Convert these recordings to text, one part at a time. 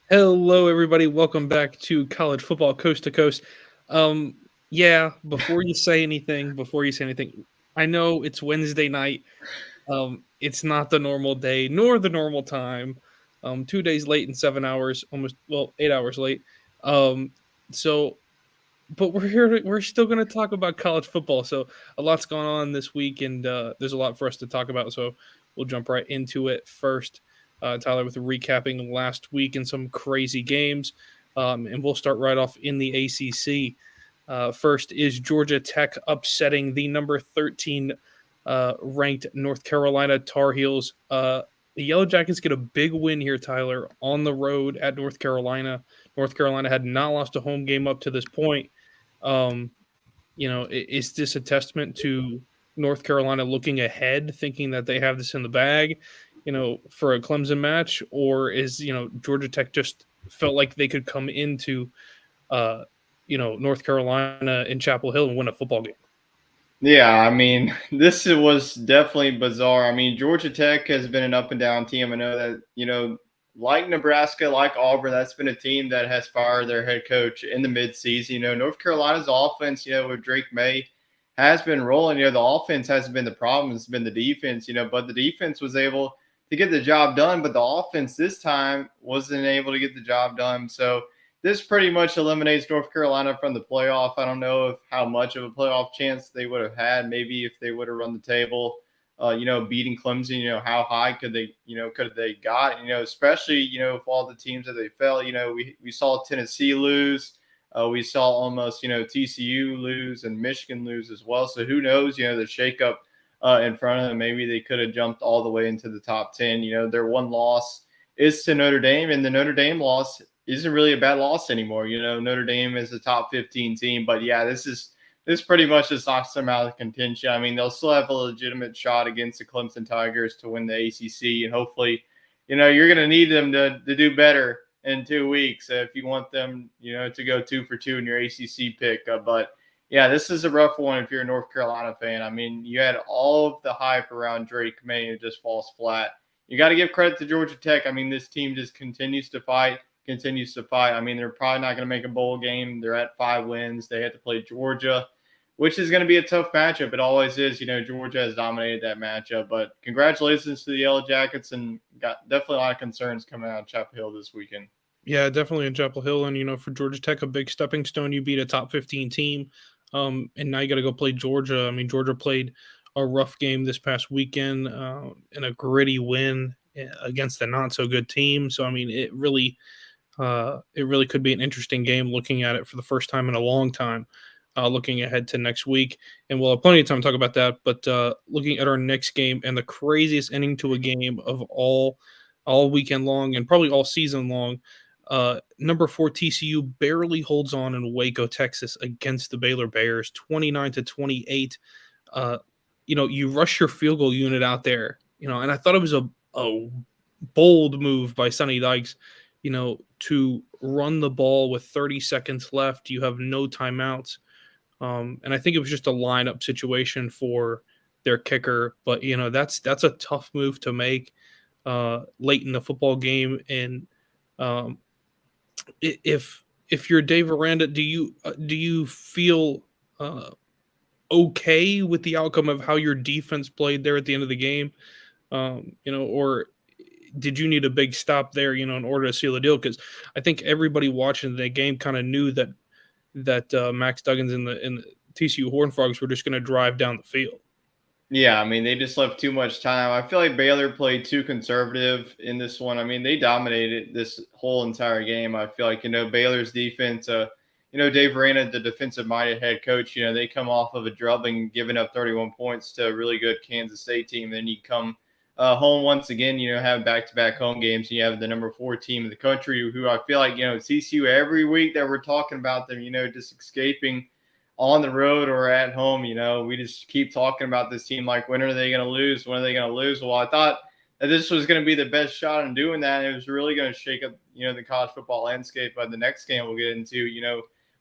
Hello, everybody. Welcome back to College Football Coast to Coast. Um, yeah, before you say anything, I know it's Wednesday night. It's not the normal day nor the normal time. 2 days late and 7 hours, almost 8 hours late. Um, so but we're here. We're still going to talk about college football. So a lot's going on this week, and there's a lot for us to talk about. So we'll jump right into it first. Tyler, with recapping last week and some crazy games, and we'll start right off in the ACC. First is Georgia Tech upsetting the number 13 ranked North Carolina Tar Heels. The Yellow Jackets get a big win here, Tyler, on the road at North Carolina. North Carolina had not lost a home game up to this point. Um, is this a testament to North Carolina looking ahead, thinking that they have this in the bag, for a Clemson match, or is Georgia Tech just felt like they could come into uh, North Carolina in Chapel Hill and win a football game? Yeah, I mean, was definitely bizarre. I mean, Georgia Tech has been an up and down team. I know that, like Nebraska, like Auburn, that's been a team that has fired their head coach in the midseason. North Carolina's offense, with Drake May has been rolling. The offense hasn't been the problem, it's been the defense, but the defense was able to get the job done, but the offense this time wasn't able to get the job done. So, this pretty much eliminates North Carolina from the playoff. I don't know if how much of a playoff chance they would have had. Maybe if they would have run the table, beating Clemson. How high could they got? Especially if all the teams that they fell. We saw Tennessee lose. We saw almost TCU lose and Michigan lose as well. So who knows? The shakeup in front of them. Maybe they could have jumped all the way into the top 10. Their one loss is to Notre Dame, and the Notre Dame loss isn't really a bad loss anymore. Notre Dame is a top 15 team, but yeah, this pretty much just knocks them out of contention. I mean, they'll still have a legitimate shot against the Clemson Tigers to win the ACC, and hopefully, you're going to need them to do better in 2 weeks if you want them, to go 2 for 2 in your ACC pick. But yeah, this is a rough one if you're a North Carolina fan. I mean, you had all of the hype around Drake May, and it just falls flat. You got to give credit to Georgia Tech. I mean, this team just continues to fight. I mean, they're probably not going to make a bowl game. They're at 5 wins. They have to play Georgia, which is going to be a tough matchup. It always is. Georgia has dominated that matchup. But congratulations to the Yellow Jackets, and got definitely a lot of concerns coming out of Chapel Hill this weekend. Yeah, definitely in Chapel Hill, and for Georgia Tech, a big stepping stone. You beat a top 15 team, and now you got to go play Georgia. I mean, Georgia played a rough game this past weekend in a gritty win against a not so good team. So I mean, it really could be an interesting game looking at it for the first time in a long time. Looking ahead to next week, and we'll have plenty of time to talk about that. But looking at our next game and the craziest ending to a game of all weekend long and probably all season long, number 4 TCU barely holds on in Waco, Texas, against the Baylor Bears, 29-28. Uh, you rush your field goal unit out there, and I thought it was a bold move by Sonny Dykes, to run the ball with 30 seconds left. You have no timeouts. And I think it was just a lineup situation for their kicker. But, that's a tough move to make late in the football game. And um, if you're Dave Aranda, do you feel okay with the outcome of how your defense played there at the end of the game? Or did you need a big stop there, in order to seal the deal? Because I think everybody watching the game kind of knew that Max Duggins and the TCU Horned Frogs were just going to drive down the field. Yeah, I mean, they just left too much time. I feel like Baylor played too conservative in this one. I mean, they dominated this whole entire game. I feel like, Baylor's defense, Dave Aranda, the defensive minded head coach, they come off of a drubbing, giving up 31 points to a really good Kansas State team. Then you come home once again, have back to back home games. You have the number 4 team in the country, who I feel like, TCU every week that we're talking about them, just escaping on the road or at home. We just keep talking about this team like, when are they going to lose? When are they going to lose? Well, I thought that this was going to be the best shot in doing that. And it was really going to shake up, the college football landscape. But the next game we'll get into,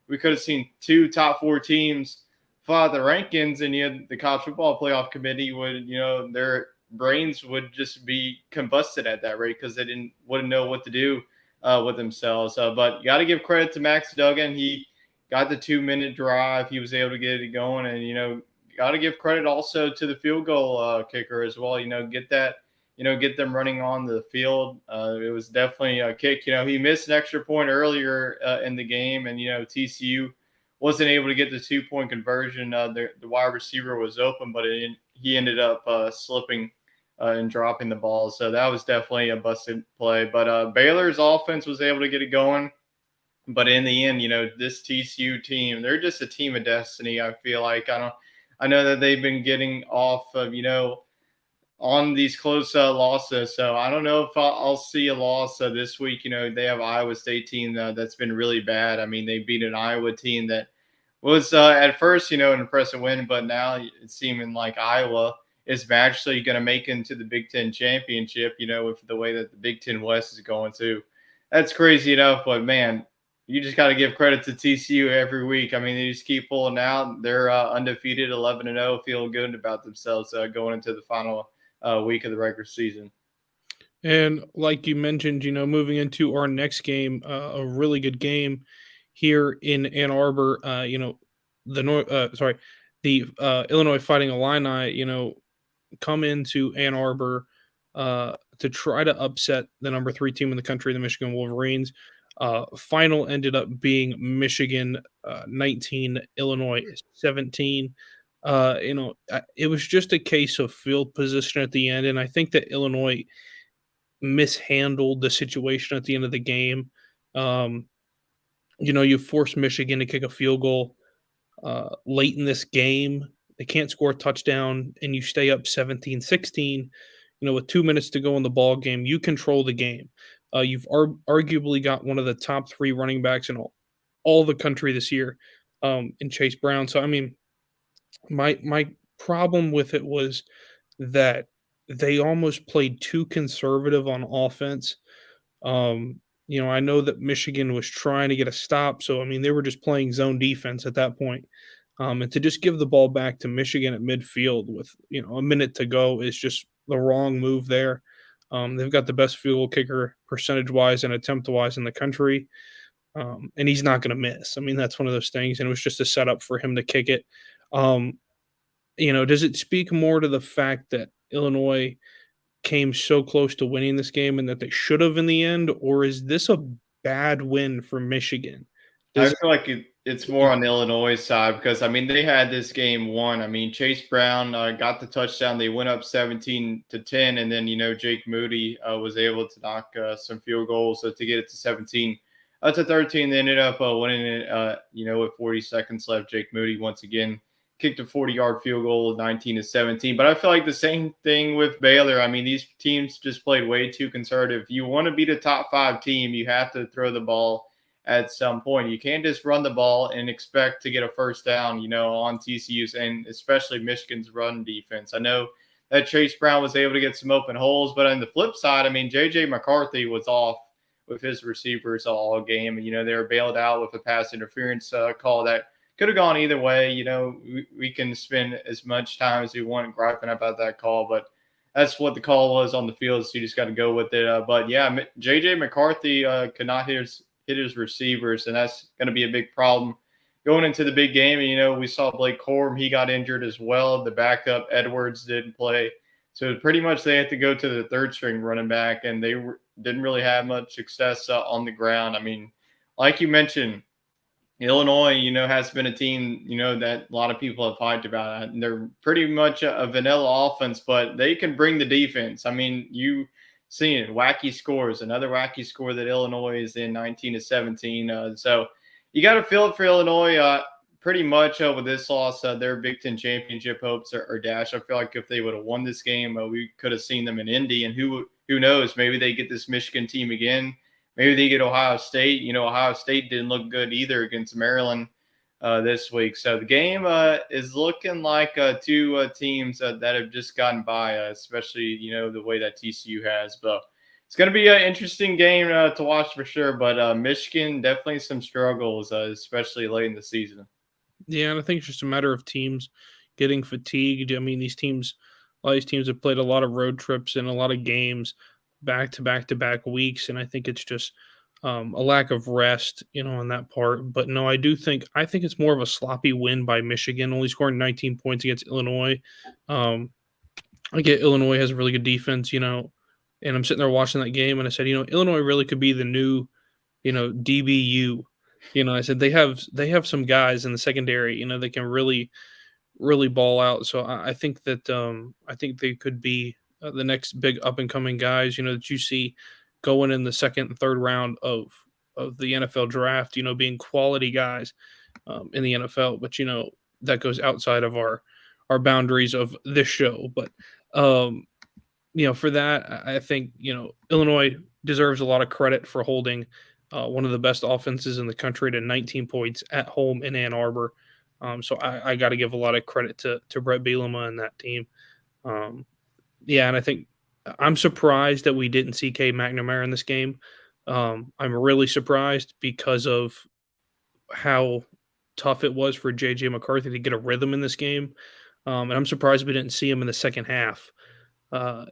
we could have seen 2 top 4 teams fall out the rankings, and the college football playoff committee would, their brains would just be combusted at that rate, because they wouldn't know what to do with themselves. But you got to give credit to Max Duggan. He got the 2 minute drive. He was able to get it going, and got to give credit also to the field goal kicker as well. Get that. Get them running on the field. It was definitely a kick. He missed an extra point earlier in the game, and TCU wasn't able to get the 2 point conversion. The wide receiver was open, but he ended up slipping and dropping the ball. So that was definitely a busted play. But Baylor's offense was able to get it going. But in the end, this TCU team, they're just a team of destiny. I feel like I know that they've been getting off of on these close losses. So I don't know if I'll see a loss this week. They have Iowa State team that's been really bad. I mean, they beat an Iowa team that was at first, an impressive win, but now it's seeming like Iowa is actually going to make it into the Big Ten championship, with the way that the Big Ten West is going to. That's crazy enough, but man, you just got to give credit to TCU every week. I mean, they just keep pulling out. They're undefeated, 11-0, feeling good about themselves going into the final week of the regular season. And like you mentioned, moving into our next game, a really good game here in Ann Arbor. The Illinois Fighting Illini, come into Ann Arbor to try to upset the number 3 team in the country, the Michigan Wolverines. Final ended up being Michigan 19, Illinois 17. It was just a case of field position at the end, and I think that Illinois mishandled the situation at the end of the game. You force Michigan to kick a field goal late in this game. They can't score a touchdown, and you stay up 17-16. With 2 minutes to go in the ball game, you control the game. You've arguably got one of the top 3 running backs in all the country this year, in Chase Brown. So I mean, my problem with it was that they almost played too conservative on offense. I know that Michigan was trying to get a stop, so I mean they were just playing zone defense at that point. And to just give the ball back to Michigan at midfield with a minute to go is just the wrong move there. They've got the best field goal kicker percentage wise and attempt wise in the country, and he's not going to miss. I mean that's one of those things, and it was just a setup for him to kick it. Um, does it speak more to the fact that Illinois came so close to winning this game and that they should have in the end, or is this a bad win for Michigan? I Does feel like it's more on the Illinois side because I mean they had this game won. I mean Chase Brown got the touchdown. They went up 17-10, and then Jake Moody was able to knock some field goals to get it to 17 to 13. They ended up winning it. With 40 seconds left, Jake Moody once again kicked a 40-yard field goal, 19-17. But I feel like the same thing with Baylor. I mean these teams just played way too conservative. If you want to beat a top 5 team, you have to throw the ball at some point. You can't just run the ball and expect to get a first down, on TCU's and especially Michigan's run defense. I know that Chase Brown was able to get some open holes, but on the flip side, I mean, JJ McCarthy was off with his receivers all game. And, they were bailed out with a pass interference call that could have gone either way. We can spend as much time as we want griping about that call, but that's what the call was on the field, so you just got to go with it. But yeah, JJ McCarthy could not hit his receivers, and that's going to be a big problem going into the big game. And, we saw Blake Corum, he got injured as well. The backup Edwards didn't play. So pretty much they had to go to the third string running back, and they didn't really have much success on the ground. I mean, like you mentioned, Illinois, has been a team, that a lot of people have hyped about. And they're pretty much a vanilla offense, but they can bring the defense. I mean, you seen it, wacky scores, another wacky score that Illinois is in 19-17. So you got to feel it for Illinois. Pretty much with this loss, their Big Ten championship hopes are dashed. I feel like if they would have won this game, we could have seen them in Indy. And who knows? Maybe they get this Michigan team again. Maybe they get Ohio State. Ohio State didn't look good either against Maryland this week. So the game is looking like 2 teams that have just gotten by, especially, the way that TCU has. But it's going to be an interesting game to watch for sure. But Michigan, definitely some struggles, especially late in the season. Yeah, and I think it's just a matter of teams getting fatigued. I mean, a lot of these teams have played a lot of road trips and a lot of games back to back to back weeks, and I think it's just a lack of rest, on that part. But no, I think it's more of a sloppy win by Michigan, only scoring 19 points against Illinois. Um, I get Illinois has a really good defense, and I'm sitting there watching that game, and I said, Illinois really could be the new, DBU. I said they have some guys in the secondary, that can really ball out. So I think that I think they could be the next big up and coming guys. That you see going in the second and third round of the NFL draft. Being quality guys in the NFL. But that goes outside of our boundaries of this show. But um, for that, I think Illinois deserves a lot of credit for holding one of the best offenses in the country to 19 points at home in Ann Arbor. So I got to give a lot of credit to Brett Bielema and that team. Um, yeah, and I think I'm surprised that we didn't see Cade McNamara in this game. I'm really surprised because of how tough it was for JJ McCarthy to get a rhythm in this game. And I'm surprised we didn't see him in the second half. And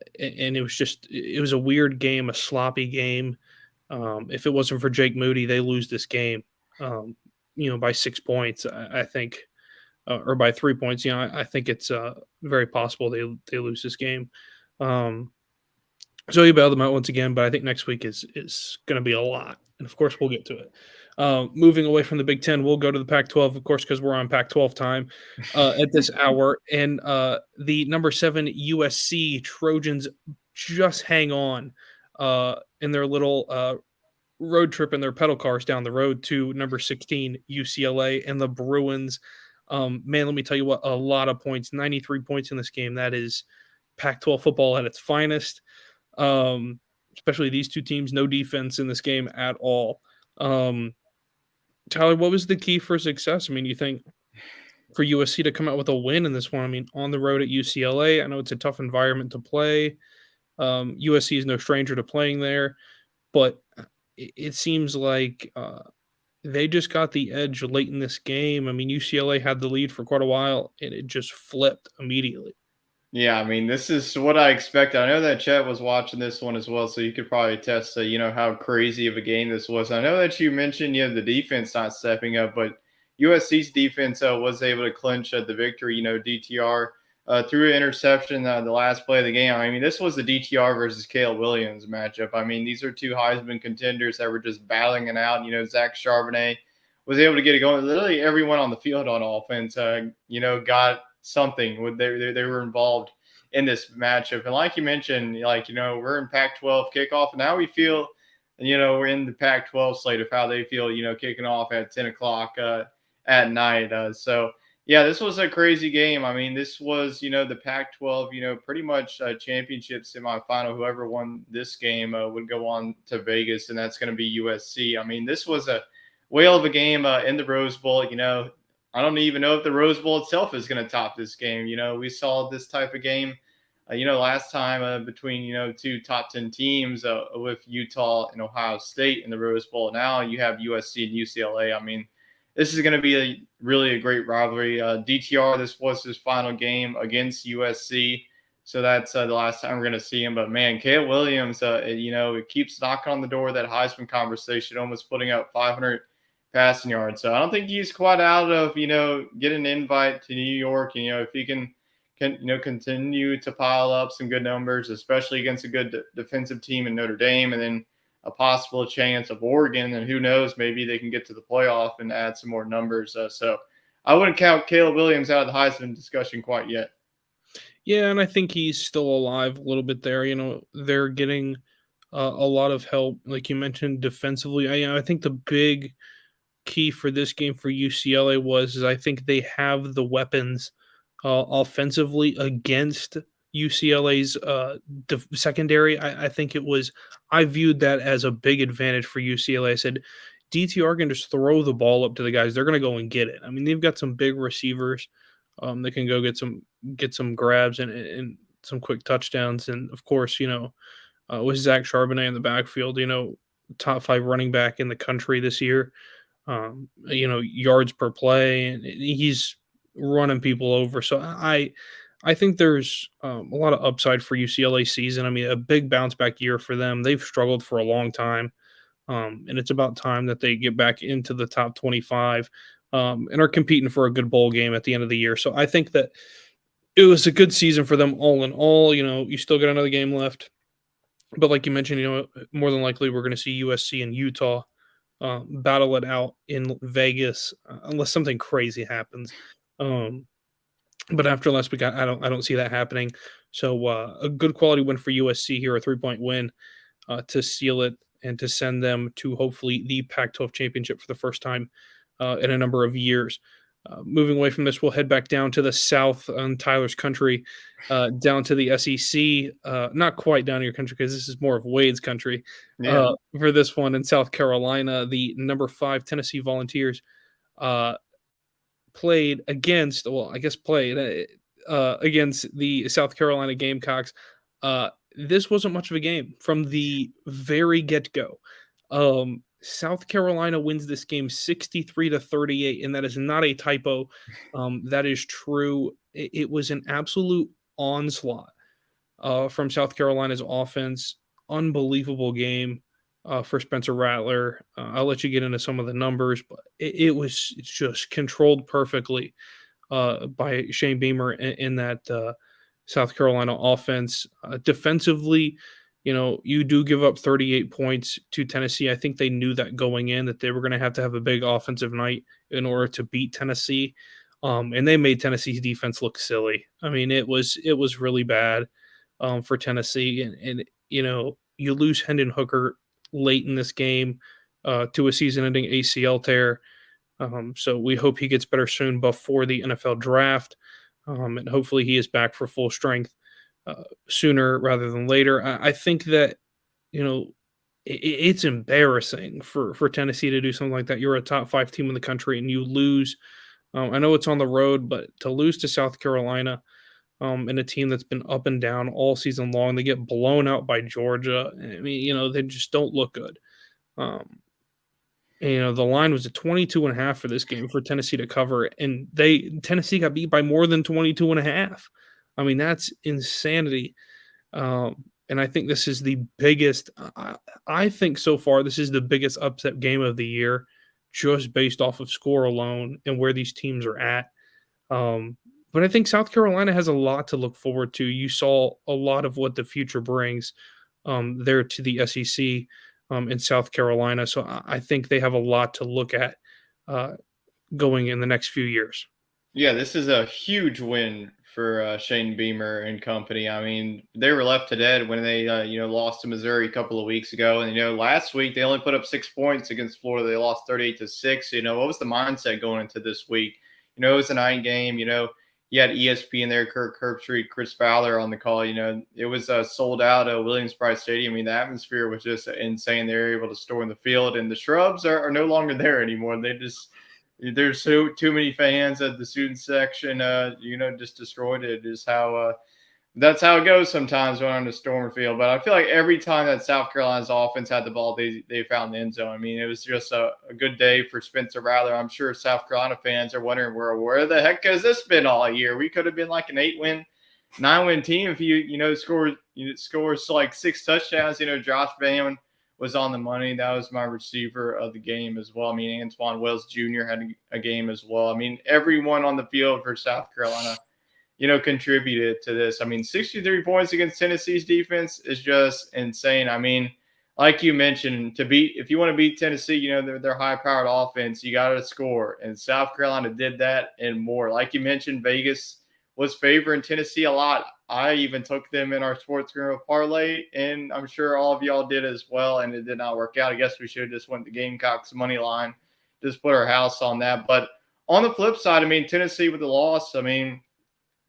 it was a weird game, a sloppy game. If it wasn't for Jake Moody, they lose this game, by 6 points, I think, or by 3 points. I think it's very possible they lose this game. Um, so you bailed them out once again, but I think next week is going to be a lot, and of course we'll get to it. Moving away from the Big Ten, we'll go to the Pac-12, of course, because we're on Pac-12 time at this hour, and the number 7 USC Trojans just hang on in their little road trip in their pedal cars down the road to number 16 UCLA and the Bruins. Man, let me tell you what, a lot of points, 93 points in this game. That is Pac-12 football at its finest. Especially these two teams, no defense in this game at all. Tyler, what was the key for success? I mean, you think for USC to come out with a win in this one? I mean, on the road at UCLA, I know it's a tough environment to play. USC is no stranger to playing there, but it seems like they just got the edge late in this game. I mean, UCLA had the lead for quite a while, and it just flipped immediately. Yeah, I mean, this is what I expected. I know that Chet was watching this one as well, so you could probably attest to, how crazy of a game this was. I know that you mentioned, the defense not stepping up, but USC's defense was able to clinch the victory. DTR threw an interception the last play of the game. I mean, this was the DTR versus Caleb Williams matchup. I mean, these are two Heisman contenders that were just battling it out. Zach Charbonnet was able to get it going. Literally everyone on the field on offense, got something. They were involved in this matchup. And like you mentioned, we're in Pac-12 kickoff, and now we feel, we're in the Pac-12 slate of how they feel, kicking off at 10 o'clock at night. So, yeah, this was a crazy game. I mean, this was, the Pac-12, pretty much championship semifinal. Whoever won this game would go on to Vegas, and that's going to be USC. I mean, this was a whale of a game in the Rose Bowl. I don't even know if the Rose Bowl itself is going to top this game. We saw this type of game, last time between, two top 10 teams with Utah and Ohio State in the Rose Bowl. Now you have USC and UCLA. I mean, this is going to be really a great rivalry. DTR, this was his final game against USC. So that's the last time we're going to see him. But, man, Caleb Williams, it keeps knocking on the door of that Heisman conversation, almost putting up 500 passing yards. So I don't think he's quite out of, getting an invite to New York. If he can continue to pile up some good numbers, especially against a good defensive team in Notre Dame, and then a possible chance of Oregon, and who knows, maybe they can get to the playoff and add some more numbers. So I wouldn't count Caleb Williams out of the Heisman discussion quite yet. Yeah, and I think he's still alive a little bit there. They're getting a lot of help, like you mentioned, defensively. I think the big key for this game for UCLA is I think they have the weapons offensively against UCLA's secondary. I viewed that as a big advantage for UCLA. I said DTR can just throw the ball up to the guys. They're going to go and get it. I mean, they've got some big receivers. They can go get some grabs and some quick touchdowns. And of course, with Zach Charbonnet in the backfield, top 5 running back in the country this year. Yards per play, and he's running people over. So I think there's a lot of upside for UCLA season. I mean, a big bounce back year for them. They've struggled for a long time. And it's about time that they get back into the top 25 and are competing for a good bowl game at the end of the year. So I think that it was a good season for them all in all. You still got another game left, but like you mentioned, more than likely we're going to see USC and Utah battle it out in Vegas unless something crazy happens. Um, but after last week, I don't see that happening. So a good quality win for USC here, a 3-point win to seal it and to send them to hopefully the Pac-12 championship for the first time in a number of years. Moving away from this, we'll head back down to the South on Tyler's country, down to the SEC. Not quite down to your country because this is more of Wade's country. Yeah. For this one in South Carolina, the number 5 Tennessee Volunteers uh, played against, well, I guess played against the South Carolina Gamecocks. This wasn't much of a game from the very get go. South Carolina wins this game 63-38, and that is not a typo. That is true. It was an absolute onslaught from South Carolina's offense. Unbelievable game for Spencer Rattler. I'll let you get into some of the numbers, but it's just controlled perfectly by Shane Beamer in that South Carolina offense. Defensively, you do give up 38 points to Tennessee. I think they knew that going in that they were going to have a big offensive night in order to beat Tennessee. And they made Tennessee's defense look silly. I mean, it was really bad for Tennessee, and you lose Hendon Hooker late in this game to a season-ending ACL tear. So we hope he gets better soon before the NFL draft, and hopefully he is back for full strength sooner rather than later. I think that it's embarrassing for Tennessee to do something like that. You're a top 5 team in the country and you lose. I know it's on the road, but to lose to South Carolina and a team that's been up and down all season long, they get blown out by Georgia. I mean, they just don't look good. Um, and, the line was at 22.5 for this game for Tennessee to cover, and Tennessee got beat by more than 22.5. I mean, that's insanity. And I think this is the biggest. I think so far this is the biggest upset game of the year, just based off of score alone and where these teams are at. But I think South Carolina has a lot to look forward to. You saw a lot of what the future brings there to the SEC in South Carolina. So I think they have a lot to look at going in the next few years. Yeah, this is a huge win for Shane Beamer and company. I mean, they were left to dead when they lost to Missouri a couple of weeks ago, and last week they only put up 6 points against Florida. They lost 38-6. What was the mindset going into this week? It was a night game. You had ESPN there, Kirk Herbstreit, Chris Fowler on the call. It was sold out at Williams-Brice Stadium. I mean, the atmosphere was just insane. They were able to storm the field, and the Shrubs are no longer there anymore. There's too many fans at the student section. Just destroyed it. Is how that's how it goes sometimes when on the storm field. But I feel like every time that South Carolina's offense had the ball, they found the end zone. I mean, it was just a good day for Spencer Rattler. I'm sure South Carolina fans are wondering where the heck has this been all year? We could have been like an 8-win, 9-win team if you scores like 6 touchdowns. Josh Van was on the money. That was my receiver of the game as well. I mean, Antoine Wells Jr. had a game as well. I mean, everyone on the field for South Carolina contributed to this. I mean, 63 points against Tennessee's defense is just insane. I mean, like you mentioned, if you want to beat Tennessee, their high-powered offense, you got to score. And South Carolina did that and more. Like you mentioned, Vegas was favoring Tennessee a lot. I even took them in our sports girl parlay, and I'm sure all of y'all did as well, and it did not work out. I guess we should have just went the Gamecocks money line, just put our house on that. But on the flip side, I mean, Tennessee with the loss, I mean,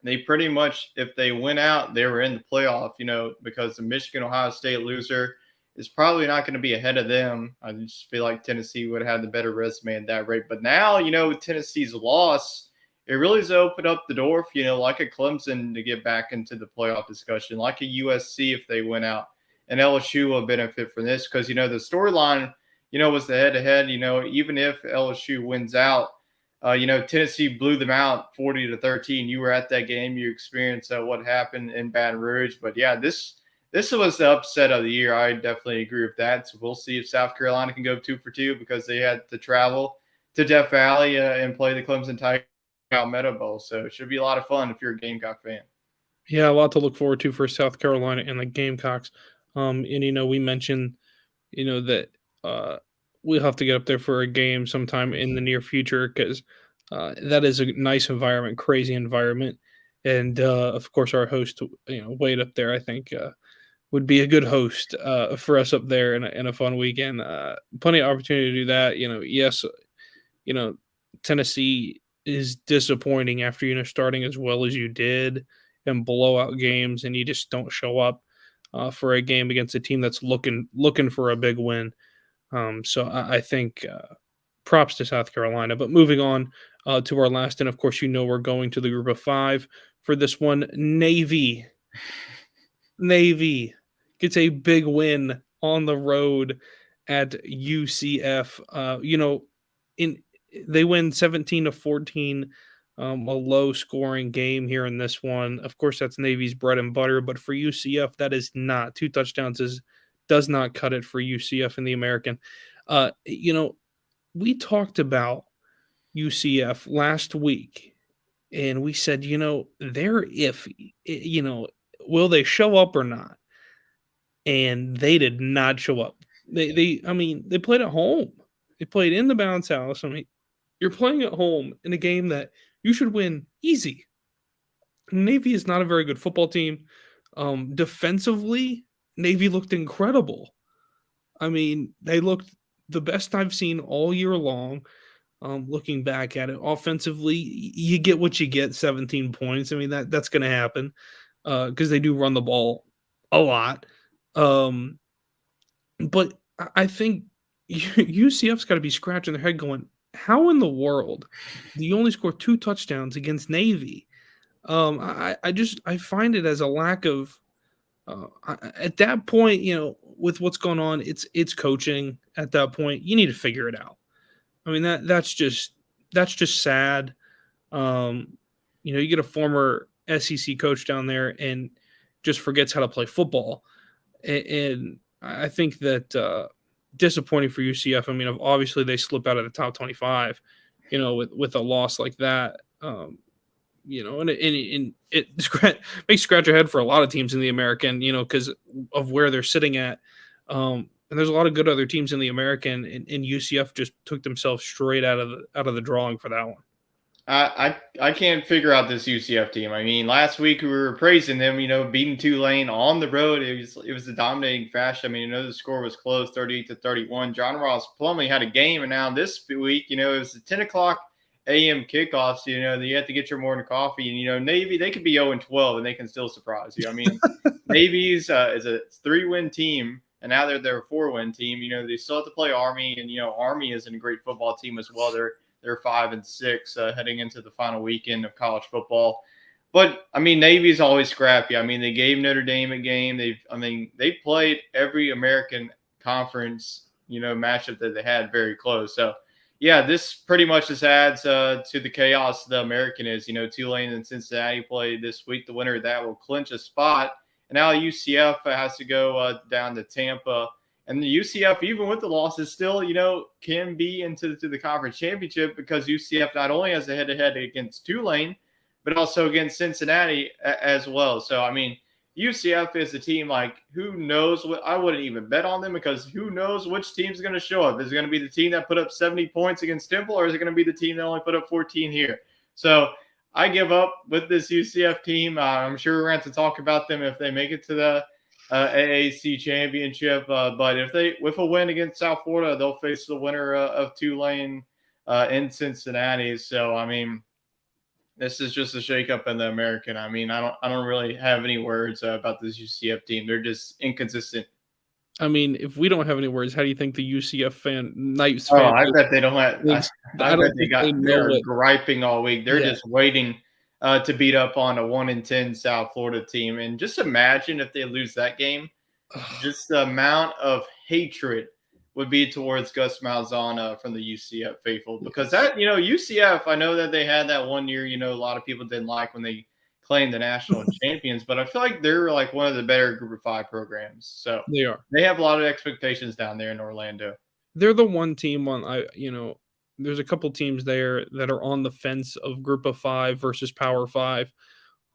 they pretty much, if they went out, they were in the playoff, because the Michigan-Ohio State loser is probably not going to be ahead of them. I just feel like Tennessee would have had the better resume at that rate. But now, with Tennessee's loss, it really has opened up the door for, like a Clemson to get back into the playoff discussion, like a USC if they went out. And LSU will benefit from this because, the storyline, was the head-to-head. Even if LSU wins out, Tennessee blew them out 40-13. You were at that game. You experienced what happened in Baton Rouge. But, yeah, this this was the upset of the year. I definitely agree with that. So we'll see if South Carolina can go 2 for 2 because they had to travel to Death Valley and play the Clemson Tigers Palmetto Bowl. So it should be a lot of fun if you're a Gamecock fan. Yeah, a lot to look forward to for South Carolina and the Gamecocks. And we mentioned that we'll have to get up there for a game sometime in the near future because that is a nice environment, crazy environment, and of course our host, Wade up there, I think would be a good host for us up there in a fun weekend. Plenty of opportunity to do that. Yes, you know, Tennessee is disappointing after starting as well as you did and blowout games, and you just don't show up for a game against a team that's looking for a big win. So I think props to South Carolina. But moving on to our last, and of course, we're going to the group of five for this one. Navy gets a big win on the road at UCF. In they win 17-14. A low scoring game here in this one. Of course, that's Navy's bread and butter, but for UCF, that is not. 2 touchdowns does not cut it for UCF in the American. We talked about UCF last week, and we said, they're iffy. Will they show up or not? And they did not show up. They played at home. They played in the bounce house. You're playing at home in a game that you should win easy. Navy is not a very good football team. Defensively, Navy looked incredible. They looked the best I've seen all year long. Looking back at it, offensively, you get what you get. 17 points. That's going to happen because they do run the ball a lot. But I think UCF's got to be scratching their head, going, "How in the world do you only score 2 touchdowns against Navy?" I find it as a lack of at that point, with what's going on, it's coaching. At that point, you need to figure it out. That's just sad. You get a former SEC coach down there and just forgets how to play football, and I think that disappointing for UCF. Obviously they slip out of the top 25, with a loss like that. And it makes scratch your head for a lot of teams in the American, because of where they're sitting at. And there's a lot of good other teams in the American, and UCF just took themselves straight out of the drawing for that one. I can't figure out this UCF team. Last week we were praising them, beating Tulane on the road. It was a dominating fashion. The score was close, 38-31. John Ross Plumlee had a game, and now this week, it was a 10 o'clock a.m. kickoff. So, you have to get your morning coffee. And Navy, they could be 0-12 and they can still surprise you. Navy's is a 3-win team, and now they're a 4-win team. They still have to play Army, and Army isn't a great football team as well. They're 5-6 heading into the final weekend of college football. But Navy's always scrappy. They gave Notre Dame a game. They played every American conference matchup that they had very close. So yeah, this pretty much just adds to the chaos the American is. Tulane and Cincinnati play this week. The winner of that will clinch a spot. And now UCF has to go down to Tampa. And the UCF, even with the losses, still, can be into the conference championship because UCF not only has a head-to-head against Tulane, but also against Cincinnati as well. So, UCF is a team, who knows what – I wouldn't even bet on them because who knows which team's going to show up. Is it going to be the team that put up 70 points against Temple, or is it going to be the team that only put up 14 here? So, I give up with this UCF team. I'm sure we're going to have to talk about them if they make it to the AAC championship. But with a win against South Florida, they'll face the winner of Tulane in Cincinnati. So, this is just a shakeup in the American. I don't really have any words about this UCF team. They're just inconsistent. If we don't have any words, how do you think the UCF Knights fan? Oh, I bet they don't have. I bet they're griping all week. They're just waiting to beat up on a 1-10 South Florida team. And just imagine if they lose that game, just the amount of hatred would be towards Gus Malzahn from the UCF faithful. Because that, UCF, I know that they had that one year, a lot of people didn't like when they claim the national champions, but I feel like they're like one of the better Group of Five programs. So They are. they have a lot of expectations down there in Orlando. They're the one team on there's a couple teams there that are on the fence of Group of 5 versus Power 5.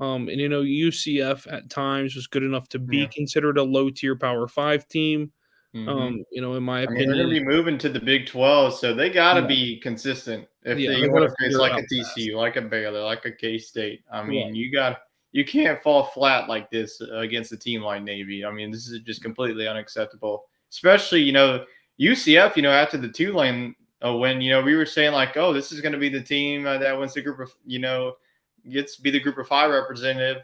And UCF at times was good enough to be Yeah. considered a low tier Power 5 team. Hmm. In my I mean, they're going opinion, to be moving to the Big 12, so they got to yeah, be consistent. If yeah, they they want gotta to face figure it like a out fast. TCU, like a Baylor, like a K State, I mean, Right. you can't fall flat like this against a team like Navy. I mean, this is just completely unacceptable. Especially, UCF, after the Tulane win, we were saying like, oh, this is going to be the team that wins the group of, gets to be the Group of Five representative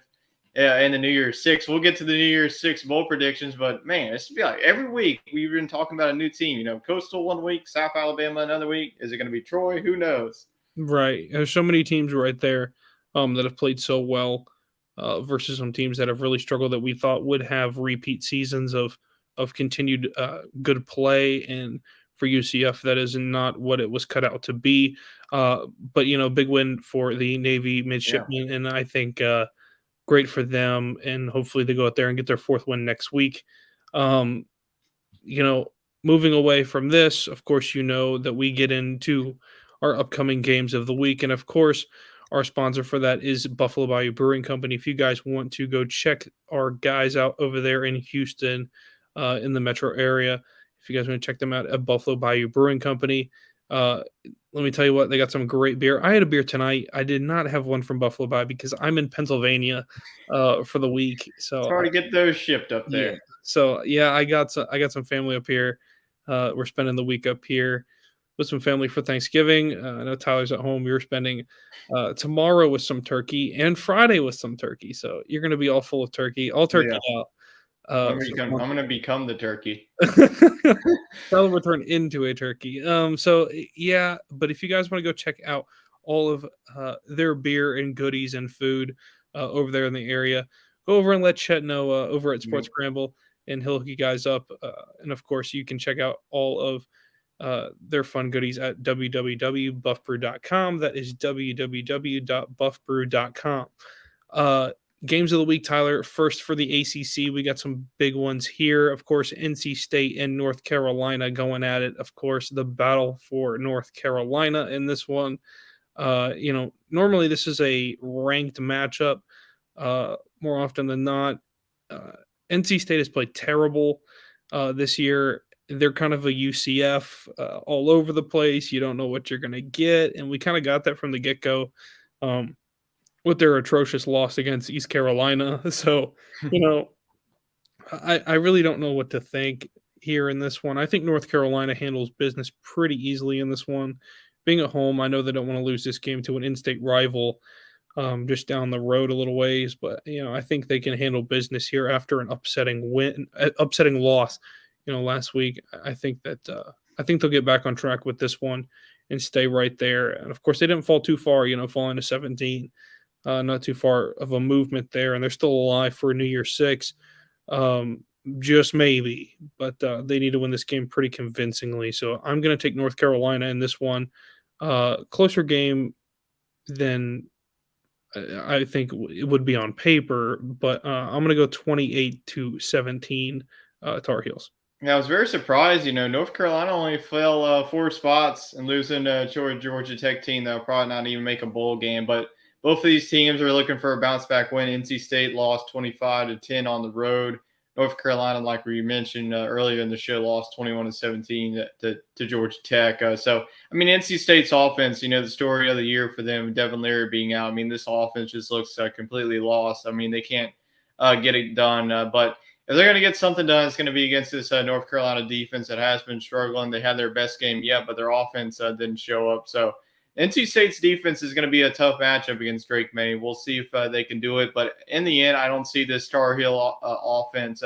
in the New Year's Six. We'll get to the New Year's Six bowl predictions, but man, it's be like every week we've been talking about a new team. Coastal one week, South Alabama another week. Is it going to be Troy? Who knows? Right. There's so many teams right there that have played so well versus some teams that have really struggled that we thought would have repeat seasons of continued good play. And for UCF, that is not what it was cut out to be. But big win for the Navy Yeah. midshipmen, and I think great for them. And hopefully they go out there and get their fourth win next week. Um, you know, moving away from this, of course, that we get into our upcoming games of the week. And of course, our sponsor for that is Buffalo Bayou Brewing Company. If you guys want to go check our guys out over there in Houston, in the metro area, if you guys want to check them out at Buffalo Bayou Brewing Company, uh, let me tell you what, they got some great beer. I had a beer tonight. I did not have one from Buffalo Bayou because I'm in Pennsylvania for the week. It's So hard to get those shipped up yeah. there. So yeah, I got some family up here. We're spending the week up here with some family for Thanksgiving. I know Tyler's at home. We were spending tomorrow with some turkey and Friday with some turkey. So you're gonna be all full of turkey, all turkey Yeah. out. I'm going to become the turkey. That'll return into a turkey. So yeah, but if you guys want to go check out all of their beer and goodies and food over there in the area, go over and let Chet know over at Sports Yep. Scramble, and he'll hook you guys up. And of course, you can check out all of their fun goodies at www.buffbrew.com. That is www.buffbrew.com. Uh, Games of the week, Tyler. First for the ACC, we got some big ones here. Of course, NC State and North Carolina going at it. Of course, the battle for North Carolina in this one. Normally this is a ranked matchup. More often than not, uh, NC State has played terrible this year. They're kind of a UCF all over the place. You don't know what you're going to get, and we kind of got that from the get go. Um, with their atrocious loss against East Carolina. So, you know, I really don't know what to think here in this one. I think North Carolina handles business pretty easily in this one. Being at home, I know they don't want to lose this game to an in-state rival just down the road a little ways, but I think they can handle business here after an upsetting loss. Last week. I think they'll get back on track with this one and stay right there. And of course, they didn't fall too far. Falling to 17. Not too far of a movement there, and they're still alive for a New Year's Six, just maybe. But they need to win this game pretty convincingly. So I'm going to take North Carolina in this one. Closer game than I think it would be on paper, but I'm going to go 28-17 Tar Heels. Yeah, I was very surprised. North Carolina only fell 4 spots and losing to Georgia Tech team that'll probably not even make a bowl game. But both of these teams are looking for a bounce back win. NC State lost 25-10 on the road. North Carolina, like we mentioned earlier in the show, lost 21-17 to Georgia Tech. So, I mean, NC State's offense, the story of the year for them, Devin Leary being out. I mean, this offense just looks completely lost. I mean, they can't get it done. But if they're going to get something done, it's going to be against this North Carolina defense that has been struggling. They had their best game yet, but their offense didn't show up. So NC State's defense is going to be a tough matchup against Drake May. We'll see if they can do it. But in the end, I don't see this Tar Heel offense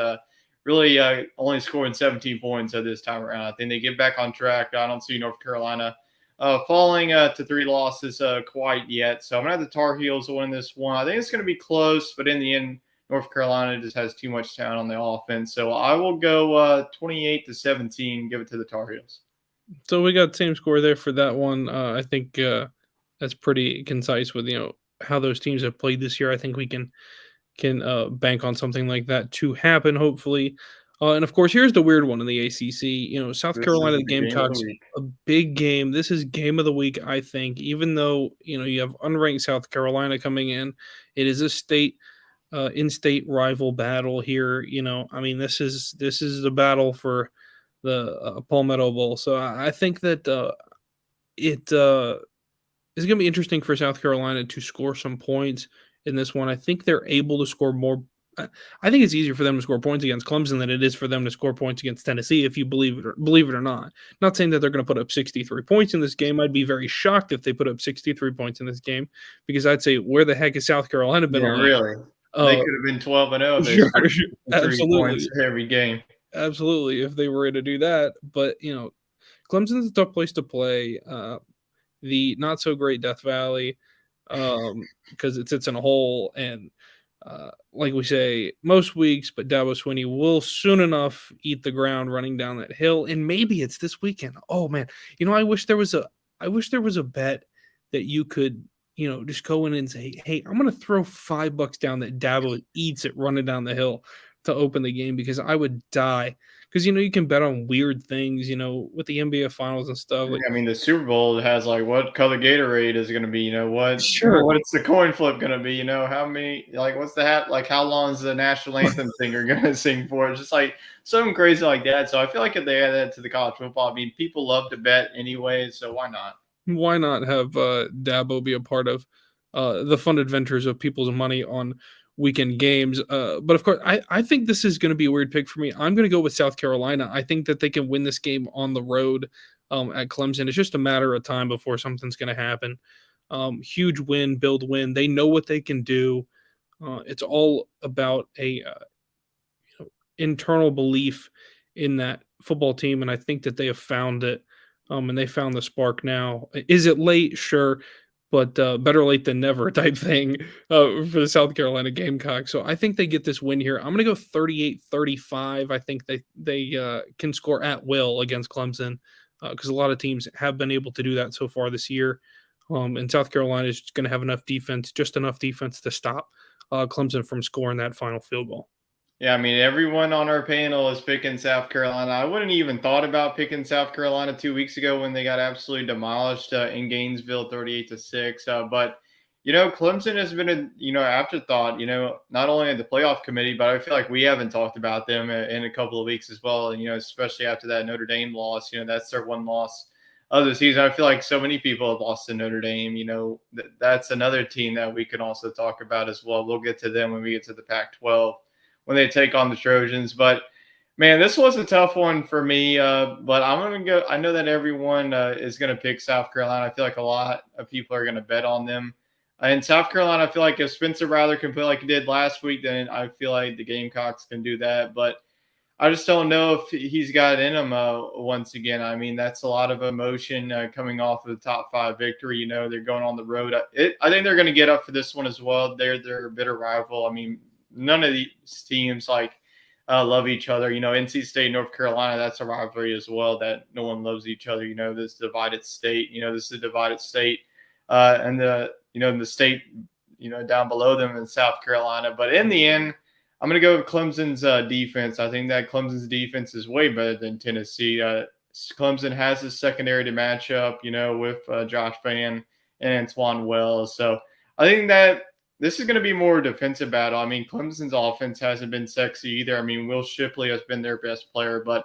really only scoring 17 points this time around. I think they get back on track. I don't see North Carolina falling to 3 losses quite yet. So I'm going to have the Tar Heels win this one. I think it's going to be close, but in the end, North Carolina just has too much talent on the offense. So I will go 28-17, give it to the Tar Heels. So we got same score there for that one. I think that's pretty concise with how those teams have played this year, I think we can bank on something like that to happen, hopefully. And of course, here's the weird one in the ACC. South This Carolina, is the the game of the Gamecocks, week. a big game. This is game of the week, I think. Even though you have unranked South Carolina coming in, it is a in-state rival battle here. I mean, this is the battle for the Palmetto Bowl. So I think that it it's going to be interesting for South Carolina to score some points in this one. I think they're able to score more. I think it's easier for them to score points against Clemson than it is for them to score points against Tennessee. If you believe it or not, not saying that they're going to put up 63 points in this game. I'd be very shocked if they put up 63 points in this game because I'd say where the heck has South Carolina been Yeah, all night? really. They Uh, could have been 12-0 if they sure, scored 3 points absolutely, every game. absolutely. If they were to do that, but Clemson's a tough place to play. The not so great Death Valley, because it sits in a hole. And like we say most weeks, but Dabo Swinney will soon enough eat the ground running down that hill. And maybe it's this weekend. Oh man, I wish there was a bet that you could just go in and say, hey, I'm gonna throw $5 down that Dabo eats it running down the hill to open the game because I would die. Because you can bet on weird things, with the NBA finals and stuff. Like I mean, the Super Bowl has like what color Gatorade is going to be. What sure. what's the coin flip going to be? How many like what's the hat like? How long is the national anthem singer going to sing for? It's just like something crazy like that. So I feel like if they add that to the college football, I mean, people love to bet anyway, so why not? Why not have Dabo be a part of the fun adventures of people's money on weekend games? But of course, I think this is going to be a weird pick for me. I'm going to go with South Carolina. I think that they can win this game on the road at Clemson. It's just a matter of time before something's going to happen. Huge win, build win. They know what they can do. It's all about a internal belief in that football team, and I think that they have found it, and they found the spark now. Is it late? Sure, but better late than never type thing for the South Carolina Gamecocks. So I think they get this win here. I'm going to go 38-35. I think they can score at will against Clemson because a lot of teams have been able to do that so far this year. And South Carolina is going to have just enough defense to stop Clemson from scoring that final field goal. Yeah, I mean, everyone on our panel is picking South Carolina. I wouldn't even thought about picking South Carolina 2 weeks ago when they got absolutely demolished in Gainesville, 38-6. But Clemson has been a afterthought. Not only at the playoff committee, but I feel like we haven't talked about them in a couple of weeks as well. And especially after that Notre Dame loss. That's their one loss of the season. I feel like so many people have lost to Notre Dame. That's another team that we can also talk about as well. We'll get to them when we get to the Pac-12 when they take on the Trojans. But man, this was a tough one for me. But I'm gonna go. I know that everyone is gonna pick South Carolina. I feel like a lot of people are gonna bet on them. In South Carolina, I feel like if Spencer Rattler can play like he did last week, then I feel like the Gamecocks can do that. But I just don't know if he's got it in him once again. I mean, that's a lot of emotion coming off of the top 5 victory. They're going on the road. I think they're going to get up for this one as well. They're a bitter rival. I mean, none of these teams love each other. NC State, North Carolina, that's a rivalry as well that no one loves each other. This divided state. This is a divided state, and the state down below them in South Carolina. But in the end, I'm going to go with Clemson's defense. I think that Clemson's defense is way better than Tennessee. Clemson has a secondary to match up, with Josh Fan and Antoine Wells. So I think that this is going to be more defensive battle. I mean, Clemson's offense hasn't been sexy either. I mean, Will Shipley has been their best player, but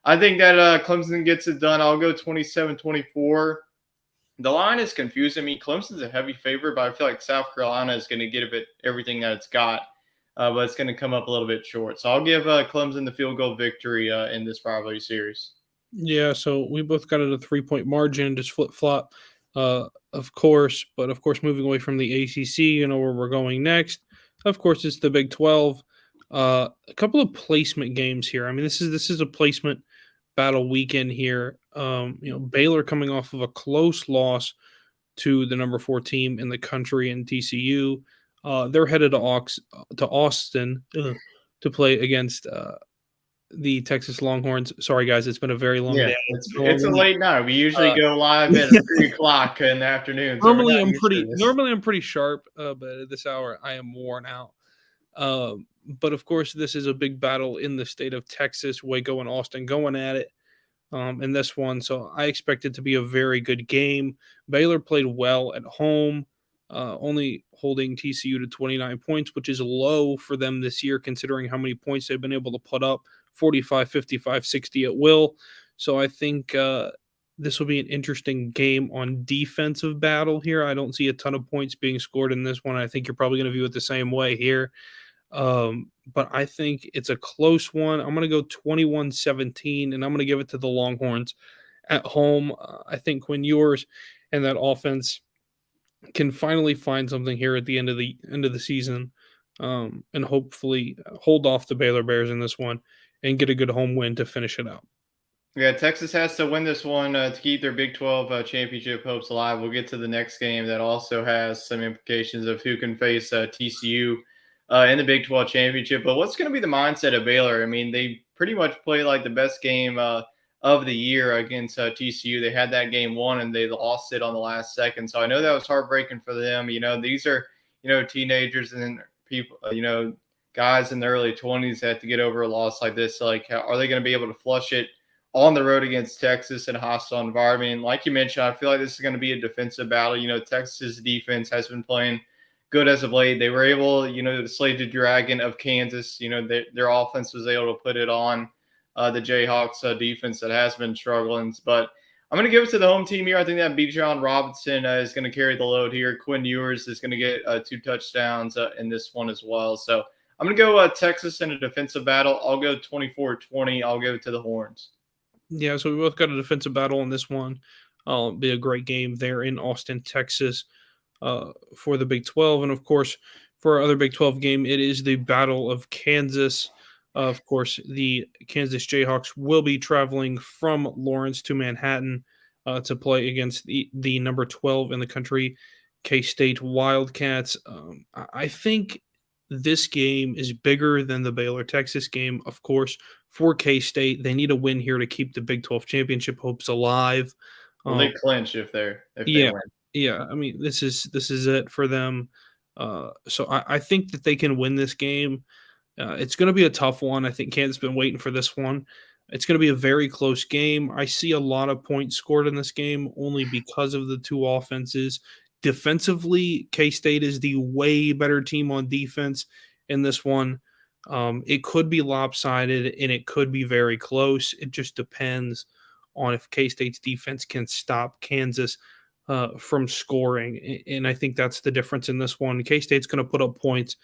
I think that Clemson gets it done. I'll go 27-24. The line is confusing me. Clemson's a heavy favorite, but I feel like South Carolina is going to get everything that it's got, but it's going to come up a little bit short. So I'll give Clemson the field goal victory in this rivalry series. Yeah, so we both got it a 3-point margin, just flip flop, of course. But of course, moving away from the ACC, where we're going next. Of course, it's the Big 12. A couple of placement games here. I mean, this is a placement battle weekend here. Baylor coming off of a close loss to the number 4 team in the country in TCU. They're headed to Austin to play against the Texas Longhorns. Sorry, guys, it's been a very long Yeah, day. It's been a it's long a week. late night. We usually go live at 3 o'clock in the afternoon, so we're Normally, not I'm used to pretty this. normally I'm pretty sharp, but at this hour, I am worn out. But of course, this is a big battle in the state of Texas. Waco and Austin going at it in this one. So I expect it to be a very good game. Baylor played well at home, only holding TCU to 29 points, which is low for them this year, considering how many points they've been able to put up 45, 55, 60 at will. So I think this will be an interesting game on defensive battle here. I don't see a ton of points being scored in this one. I think you're probably going to view it the same way here. But I think it's a close one. I'm going to go 21-17, and I'm going to give it to the Longhorns at home. I think Quinn Ewers and that offense can finally find something here at the end of the season, and hopefully hold off the Baylor Bears in this one and get a good home win to finish it out. Yeah, Texas has to win this one to keep their Big 12 championship hopes alive. We'll get to the next game that also has some implications of who can face TCU in the Big 12 championship. But what's going to be the mindset of Baylor? I mean, they pretty much played like the best game of the year against TCU. They had that game won and they lost it on the last second. So I know that was heartbreaking for them. You know, these are, teenagers and people, guys in the early 20s that have to get over a loss like this. So, like, are they going to be able to flush it on the road against Texas in a hostile environment? Like you mentioned, I feel like this is going to be a defensive battle. Texas defense has been playing good as of late. They were able, to slay the Dragon of Kansas. Their offense was able to put it on the Jayhawks defense that has been struggling. But I'm going to give it to the home team here. I think that Bijan Robinson is going to carry the load here. Quinn Ewers is going to get 2 touchdowns in this one as well. So I'm going to go Texas in a defensive battle. I'll go 24-20. I'll go to the Horns. Yeah, so we both got a defensive battle in this one. Be a great game there in Austin, Texas, for the Big 12. And of course, for our other Big 12 game, it is the Battle of Kansas. Of course, the Kansas Jayhawks will be traveling from Lawrence to Manhattan to play against the number 12 in the country, K State Wildcats. I think this game is bigger than the Baylor Texas game, of course, for K State. They need a win here to keep the Big 12 championship hopes alive. Well, Um, they clinch if they yeah, win. yeah. I mean, this is it for them. So I think that they can win this game. It's going to be a tough one. I think Kansas has been waiting for this one. It's going to be a very close game. I see a lot of points scored in this game only because of the two offenses. Defensively, K State is the way better team on defense in this one. It could be lopsided and it could be very close. It just depends on if K State's defense can stop Kansas from scoring. And I think that's the difference in this one. K State's going to put up points.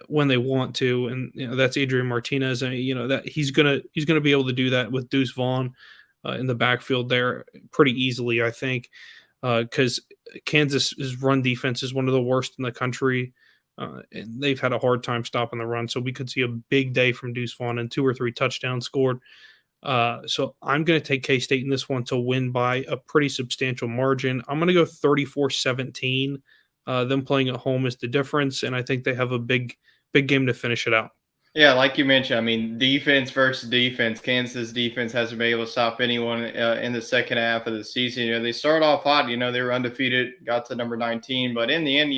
When they want to, and that's Adrian Martinez, and that he's gonna be able to do that with Deuce Vaughn in the backfield there pretty easily, I think, because Kansas's run defense is one of the worst in the country, and they've had a hard time stopping the run. So we could see a big day from Deuce Vaughn and 2 or 3 touchdowns scored. So I'm going to take K State in this one to win by a pretty substantial margin. I'm going to go 34-17. Them playing at home is the difference, and I think they have a big game to finish it out. Yeah, like you mentioned, I mean, defense versus defense. Kansas defense hasn't been able to stop anyone in the second half of the season. They started off hot. They were undefeated, got to number 19, but in the end,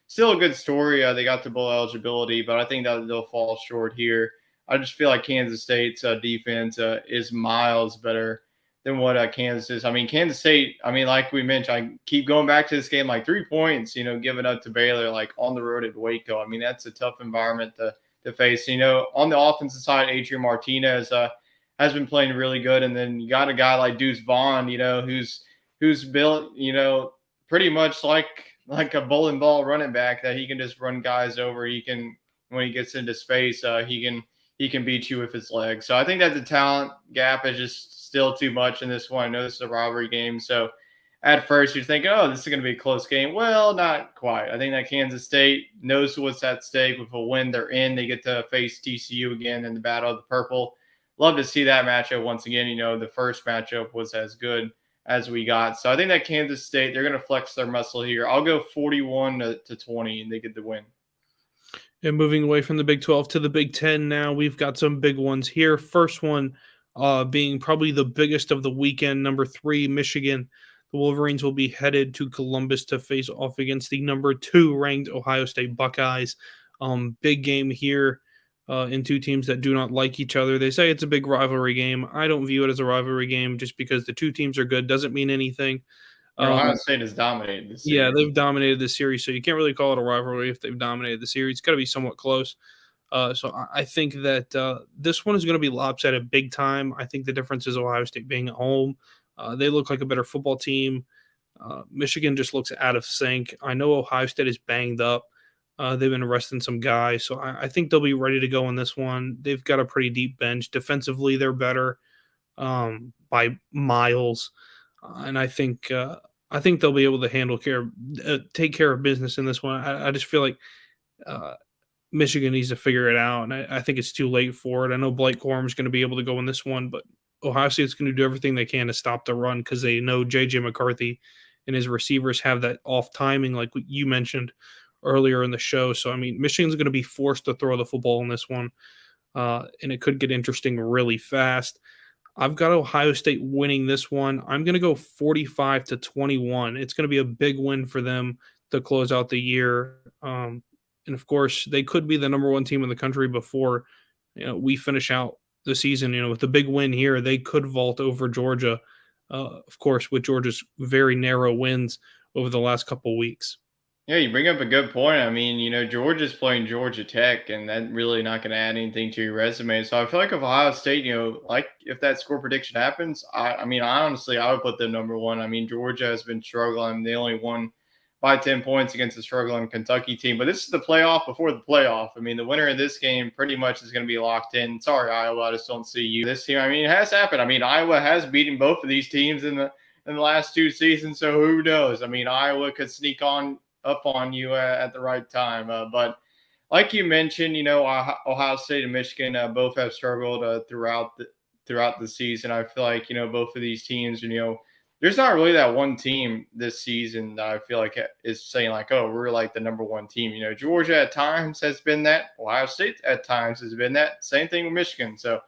still a good story. They got to bowl eligibility, but I think that they'll fall short here. I just feel like Kansas State's defense is miles better than what Kansas is. I mean, Kansas State, I mean, like we mentioned, I keep going back to this game, like 3 points, giving up to Baylor, like on the road at Waco. I mean, that's a tough environment to face. On the offensive side, Adrian Martinez has been playing really good. And then you got a guy like Deuce Vaughn, who's built, pretty much like a bowling ball running back that he can just run guys over. He can, when he gets into space, he can beat you with his legs. So I think that the talent gap is just still too much in this one. I know this is a rivalry game, so at first you're thinking, oh, this is going to be a close game. Well, not quite. I think that Kansas State knows what's at stake. With a win, they're in. They get to face TCU again in the Battle of the Purple. Love to see that matchup once again. The first matchup was as good as we got. So I think that Kansas State, they're going to flex their muscle here. I'll go 41-20, and they get the win. And moving away from the Big 12 to the Big 10 now, we've got some big ones here. First one being probably the biggest of the weekend, number 3, Michigan. The Wolverines will be headed to Columbus to face off against the number 2 ranked Ohio State Buckeyes. Big game here in two teams that do not like each other. They say it's a big rivalry game. I don't view it as a rivalry game just because the two teams are good doesn't mean anything. And Ohio Um, State has dominated this yeah, series. they've dominated the series, so you can't really call it a rivalry if they've dominated the series. It's got to be somewhat close. So I think that this one is going to be lopsided big time. I think the difference is Ohio State being at home. They look like a better football team. Michigan just looks out of sync. I know Ohio State is banged up. They've been arresting some guys, so I think they'll be ready to go in this one. They've got a pretty deep bench. Defensively, they're better by miles, and I think they'll be able to take care of business in this one. I just feel like uh, Michigan needs to figure it out, and I think it's too late for it. I know Blake Corum's going to be able to go in this one, but Ohio State's going to do everything they can to stop the run because they know J.J. McCarthy and his receivers have that off timing, like you mentioned earlier in the show. So, I mean, Michigan's going to be forced to throw the football in this one, and it could get interesting really fast. I've got Ohio State winning this one. I'm going to go 45-21. It's going to be a big win for them to close out the year. And of course, they could be the number one team in the country before we finish out the season. With the big win here, they could vault over Georgia. Of course, with Georgia's very narrow wins over the last couple of weeks. Yeah, you bring up a good point. I mean, Georgia's playing Georgia Tech, and that really not going to add anything to your resume. So I feel like if Ohio State, like if that score prediction happens, I mean, honestly, I would put them number one. I mean, Georgia has been struggling. They only won by 10 points against a struggling Kentucky team. But this is the playoff before the playoff. I mean, the winner of this game pretty much is going to be locked in. Sorry, Iowa, I just don't see you. This team, I mean, it has happened. I mean, Iowa has beaten both of these teams in the last two seasons. So who knows? I mean, Iowa could sneak up on you at the right time. But like you mentioned, Ohio State and Michigan both have struggled throughout the season. I feel like both of these teams, there's not really that one team this season that I feel like is saying like, oh, we're like the number one team. Georgia at times has been that. Ohio State at times has been that. Same thing with Michigan. So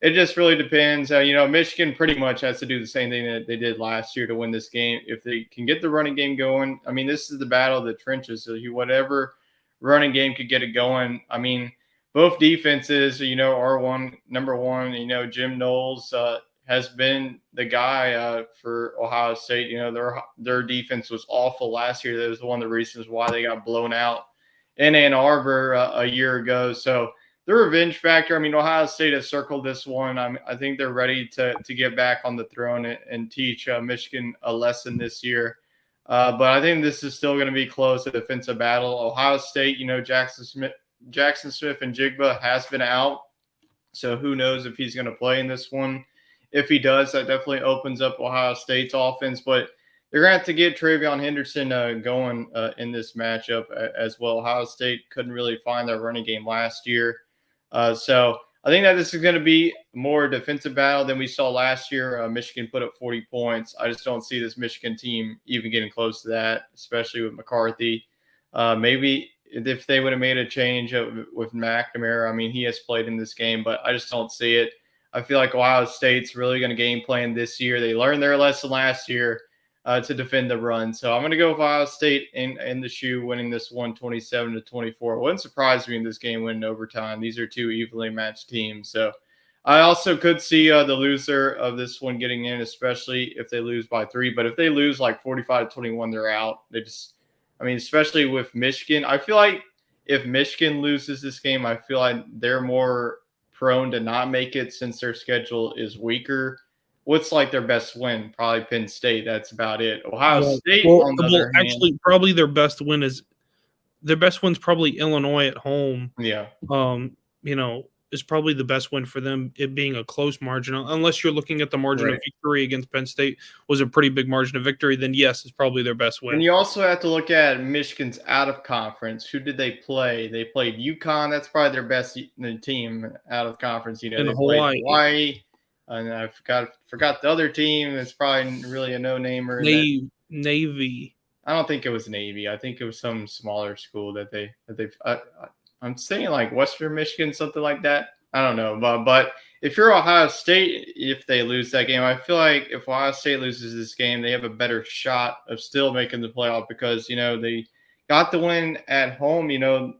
it just really depends. Michigan pretty much has to do the same thing that they did last year to win this game. If they can get the running game going, I mean, this is the battle of the trenches. So whatever running game could get it going. I mean, both defenses, are number one. Jim Knowles has been the guy for Ohio State. Their defense was awful last year. That was one of the reasons why they got blown out in Ann Arbor a year ago. So the revenge factor. I mean, Ohio State has circled this one. I think they're ready to get back on the throne and teach Michigan a lesson this year. But I think this is still going to be close, a defensive battle. Ohio State, Jackson Smith and Jigba has been out, so who knows if he's going to play in this one. If he does, that definitely opens up Ohio State's offense. But they're going to have to get Travion Henderson going in this matchup as well. Ohio State couldn't really find their running game last year. So I think that this is going to be more defensive battle than we saw last year. Michigan put up 40 points. I just don't see this Michigan team even getting close to that, especially with McCarthy. Maybe if they would have made a change with McNamara, I mean, he has played in this game, but I just don't see it. I feel like Ohio State's really going to game plan this year. They learned their lesson last year to defend the run. So I'm going to go with Ohio State in the shoe, winning this one 27-24. It wouldn't surprise me in this game winning overtime. These are two evenly matched teams. So I also could see the loser of this one getting in, especially if they lose by 3. But if they lose like 45-21, they're out. Especially with Michigan, I feel like if Michigan loses this game, I feel like they're more prone to not make it since their schedule is weaker. What's like their best win? Probably Penn State. That's about it. Ohio State, on the other hand, actually, probably their best win's probably Illinois at home. yeah, Is probably the best win for them. It being a close margin, unless you're looking at the margin of victory against Penn State was a pretty big margin of victory. Then yes, it's probably their best win. And you also have to look at Michigan's out of conference. Who did they play? They played UConn. That's probably their best team out of conference. They played Hawaii. And I forgot the other team. It's probably really a no-namer. Navy. I don't think it was Navy. I think it was some smaller school that they. I I'm saying like Western Michigan, something like that. I don't know, but if you're Ohio State, if they lose that game, I feel like if Ohio State loses this game, they have a better shot of still making the playoff because they got the win at home.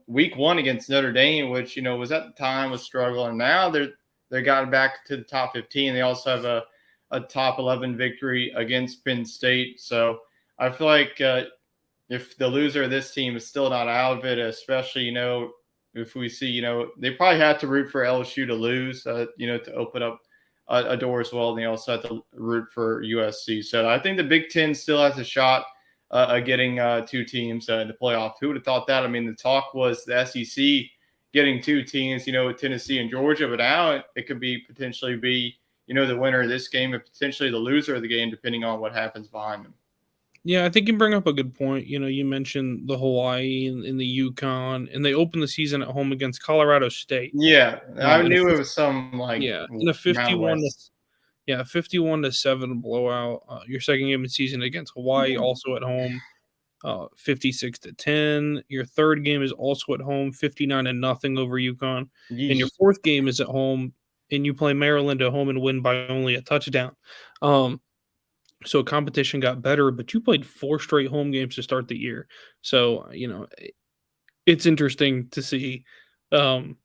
Week 1 against Notre Dame, which was at the time was struggling. Now they got back to the top 15. They also have a top 11 victory against Penn State. So I feel like if the loser of this team is still not out of it, especially if we see they probably have to root for LSU to lose, to open up a door as well, and they also have to root for USC. So I think the Big Ten still has a shot of getting 2 teams in the playoff. Who would have thought that? I mean, the talk was the SEC getting 2 teams, with Tennessee and Georgia, but now it could be potentially be the winner of this game and potentially the loser of the game, depending on what happens behind them. Yeah, I think you bring up a good point. You mentioned the Hawaii and the Yukon, and they opened the season at home against Colorado State. Yeah, I In a knew it was some like yeah, in a Mountain 51 to West. yeah, 51-7 blowout. Your second game of the season against Hawaii, also at home, 56-10. Your third game is also at home, 59-0 over Yukon, and your Yeesh. fourth game is at home, and you play Maryland at home and win by only a touchdown. Um, so competition got better, but you played 4 straight home games to start the year. So, it's interesting to see, um,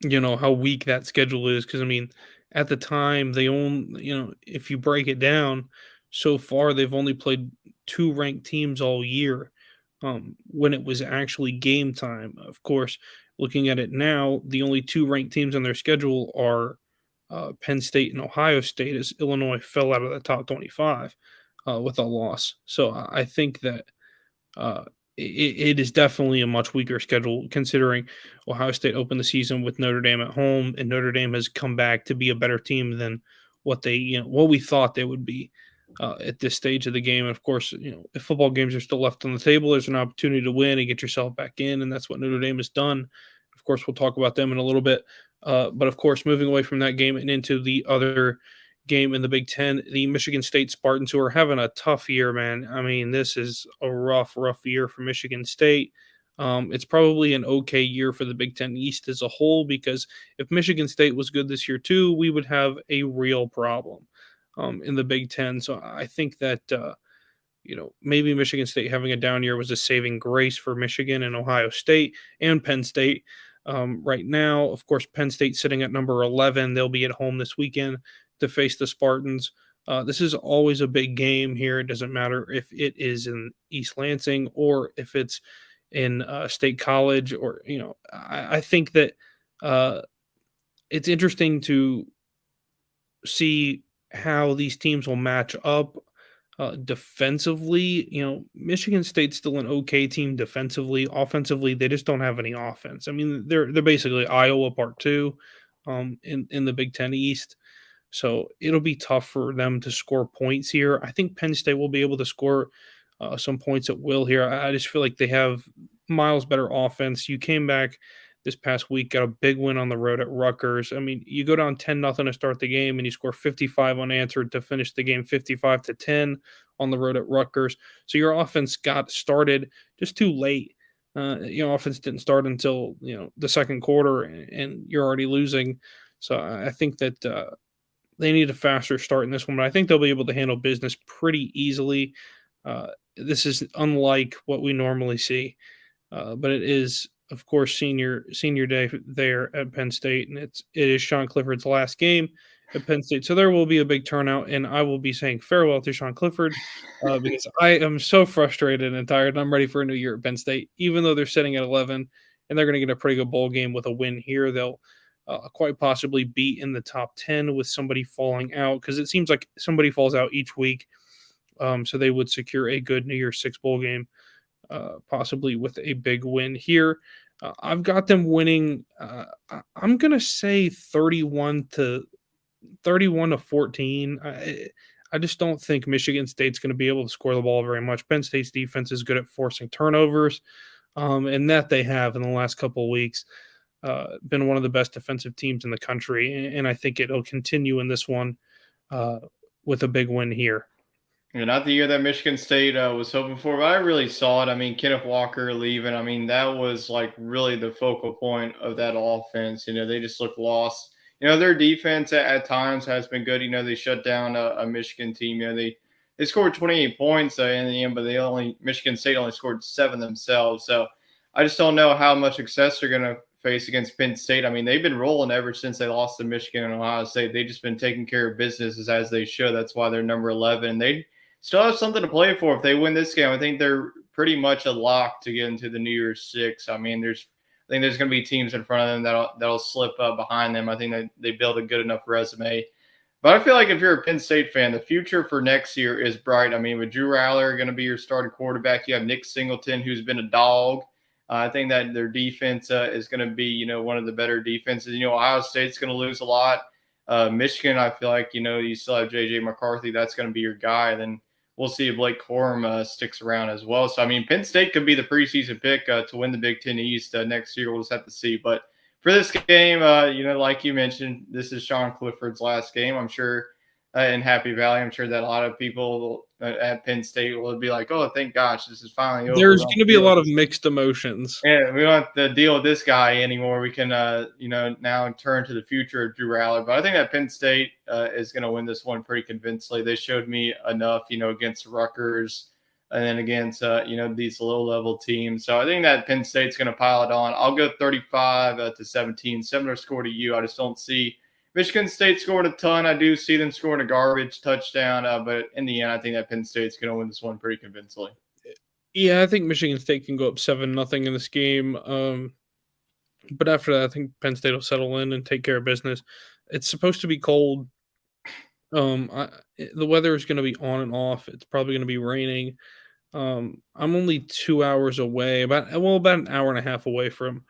how weak that schedule is. Because I mean, at the time, if you break it down, so far they've only played 2 ranked teams all year, when it was actually game time. Of course, looking at it now, the only 2 ranked teams on their schedule are, Penn State and Ohio State, as Illinois fell out of the top 25, with a loss. So I think that uh, it is definitely a much weaker schedule considering Ohio State opened the season with Notre Dame at home, and Notre Dame has come back to be a better team than what we thought they would be at this stage of the game. And of course, if football games are still left on the table, there's an opportunity to win and get yourself back in, and that's what Notre Dame has done. Of course, we'll talk about them in a little bit. But of course, moving away from that game and into the other game in the Big Ten, the Michigan State Spartans, who are having a tough year, man. I mean, this is a rough, rough year for Michigan State. It's probably an okay year for the Big Ten East as a whole because if Michigan State was good this year too, we would have a real problem in the Big Ten. So I think that maybe Michigan State having a down year was a saving grace for Michigan and Ohio State and Penn State. Right now, of course, Penn State sitting at number 11. They'll be at home this weekend to face the Spartans. This is always a big game here. It doesn't matter if it is in East Lansing or if it's in State College, or I think that uh, it's interesting to see how these teams will match up defensively. Michigan State's still an okay team defensively. Offensively, they just don't have any offense. I mean, they're basically Iowa Part Two, in the Big Ten East. So it'll be tough for them to score points here. I think Penn State will be able to score some points at will here. I just feel like they have miles better offense. You came back this past week, got a big win on the road at Rutgers. I mean, you go down 10-0 to start the game, and you score 55 unanswered to finish the game 55-10 on the road at Rutgers. So your offense got started just too late. Offense didn't start until the second quarter, and you're already losing. So I think that they need a faster start in this one, but I think they'll be able to handle business pretty easily. This is unlike what we normally see, but it is, of course, senior day there at Penn State, and it is Sean Clifford's last game at Penn State, so there will be a big turnout, and I will be saying farewell to Sean Clifford because I am so frustrated and tired, and I'm ready for a new year at Penn State. Even though they're sitting at 11, and they're going to get a pretty good bowl game with a win here, they'll quite possibly be in the top 10 with somebody falling out, because it seems like somebody falls out each week. So they would secure a good New Year's Six bowl game, possibly with a big win here. I've got them winning. I'm gonna say 31-14. I just don't think Michigan State's going to be able to score the ball very much. Penn State's defense is good at forcing turnovers, and that they have in the last couple of weeks. Been one of the best defensive teams in the country, and I think it'll continue in this one with a big win here. Yeah, not the year that Michigan State was hoping for, but I really saw it. I mean, Kenneth Walker leaving. I mean, that was like really the focal point of that offense. You know, they just looked lost. You know, their defense at times has been good. You know, they shut down a Michigan team. You know, they scored 28 points in the end, but Michigan State only scored 7 themselves. So I just don't know how much success they're going to face against Penn State. I mean, they've been rolling ever since they lost to Michigan and Ohio State. They've just been taking care of business as they should. That's why they're number 11. They still have something to play for if they win this game. I think they're pretty much a lock to get into the New Year's Six. I mean, I think there's going to be teams in front of them that'll slip up behind them. I think that they build a good enough resume. But I feel like if you're a Penn State fan, the future for next year is bright. I mean, with Drew Aller going to be your starting quarterback, you have Nick Singleton, who's been a dog. I think that their defense is going to be, one of the better defenses. Ohio State's going to lose a lot. Michigan, I feel like, you still have J.J. McCarthy. That's going to be your guy. Then we'll see if Blake Corum sticks around as well. So, I mean, Penn State could be the preseason pick to win the Big Ten East next year. We'll just have to see. But for this game, like you mentioned, this is Sean Clifford's last game. I'm sure in Happy Valley, I'm sure that a lot of people at Penn State will be like, oh, thank gosh, this is finally over. There's going to be a lot of mixed emotions. Yeah, we don't have to deal with this guy anymore. We can, now turn to the future of Drew Aller. But I think that Penn State is going to win this one pretty convincingly. They showed me enough, against Rutgers and then against, these low-level teams. So I think that Penn State's going to pile it on. I'll go 35-17, similar score to you. I just don't see Michigan State scoring a ton. I do see them scoring a garbage touchdown. But in the end, I think that Penn State's going to win this one pretty convincingly. Yeah, I think Michigan State can go up 7-0 in this game. But after that, I think Penn State will settle in and take care of business. It's supposed to be cold. The weather is going to be on and off. It's probably going to be raining. I'm only 2 hours away, about an hour and a half away from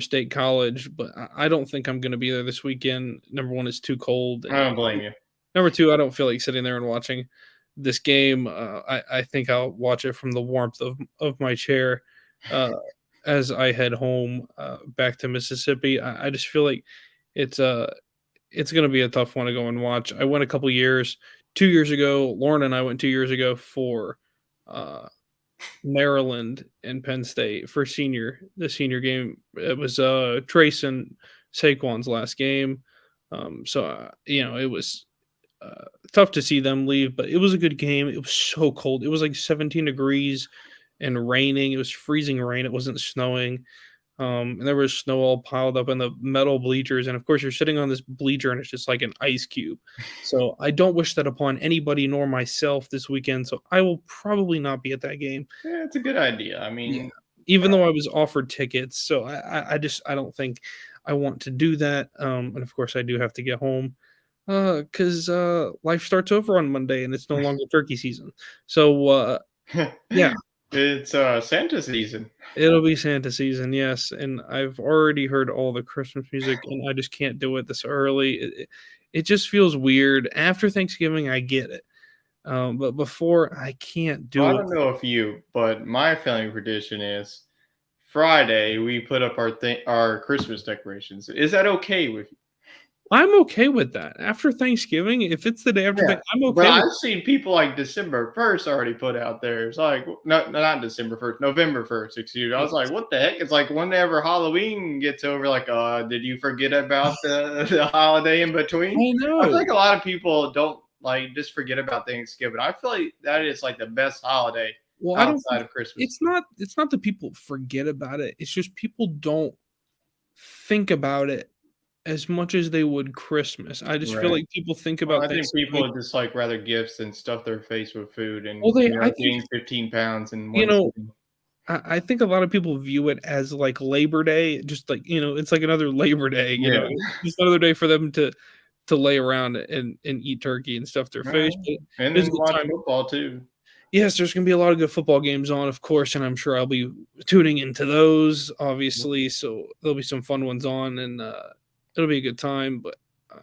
State College, but I don't think I'm going to be there this weekend. Number one, it's too cold. I don't blame you. Number two, I don't feel like sitting there and watching this game. I think I'll watch it from the warmth of my chair as I head home back to Mississippi. I just feel like it's going to be a tough one to go and watch. I went a couple years. 2 years ago, Lauren and I went 2 years ago for Maryland and Penn State for the senior game. It was Trace and Saquon's last game. It was tough to see them leave, but it was a good game. It was so cold. It was like 17 degrees and raining. It was freezing rain. It wasn't snowing. And there was snow all piled up in the metal bleachers. And of course, you're sitting on this bleacher and it's just like an ice cube. So I don't wish that upon anybody nor myself this weekend. So I will probably not be at that game. Yeah, it's a good idea. I mean, even though I was offered tickets. So I don't think I want to do that. And of course, I do have to get home because life starts over on Monday and it's no longer turkey season. So, yeah. It's Santa season. It'll be Santa season, yes. And I've already heard all the Christmas music, and I just can't do it this early. It just feels weird. After Thanksgiving, I get it. But before, I can't do it. I don't know if you, but my family tradition is Friday we put up our Christmas decorations. Is that okay with you? I'm okay with that. After Thanksgiving, if it's the day after I'm okay. But I've seen people like December 1st already put out there. It's like, no, not December 1st, November 1st, excuse me. I was like, what the heck? It's like whenever Halloween gets over, like, did you forget about the holiday in between? I know. I feel like a lot of people don't just forget about Thanksgiving. I feel like that is like the best holiday outside of Christmas. It's not that people forget about it. It's just people don't think about it as much as they would Christmas. I just feel like people think about I think people would just like rather gifts than stuff their face with food and gain 15 pounds and I think a lot of people view it as like Labor Day, just like it's like another Labor Day, know, just another day for them to lay around and eat turkey and stuff their face. And then watch football too. Yes, there's going to be a lot of good football games on, of course, and I'm sure I'll be tuning into those, obviously. So there'll be some fun ones on, and it'll be a good time, but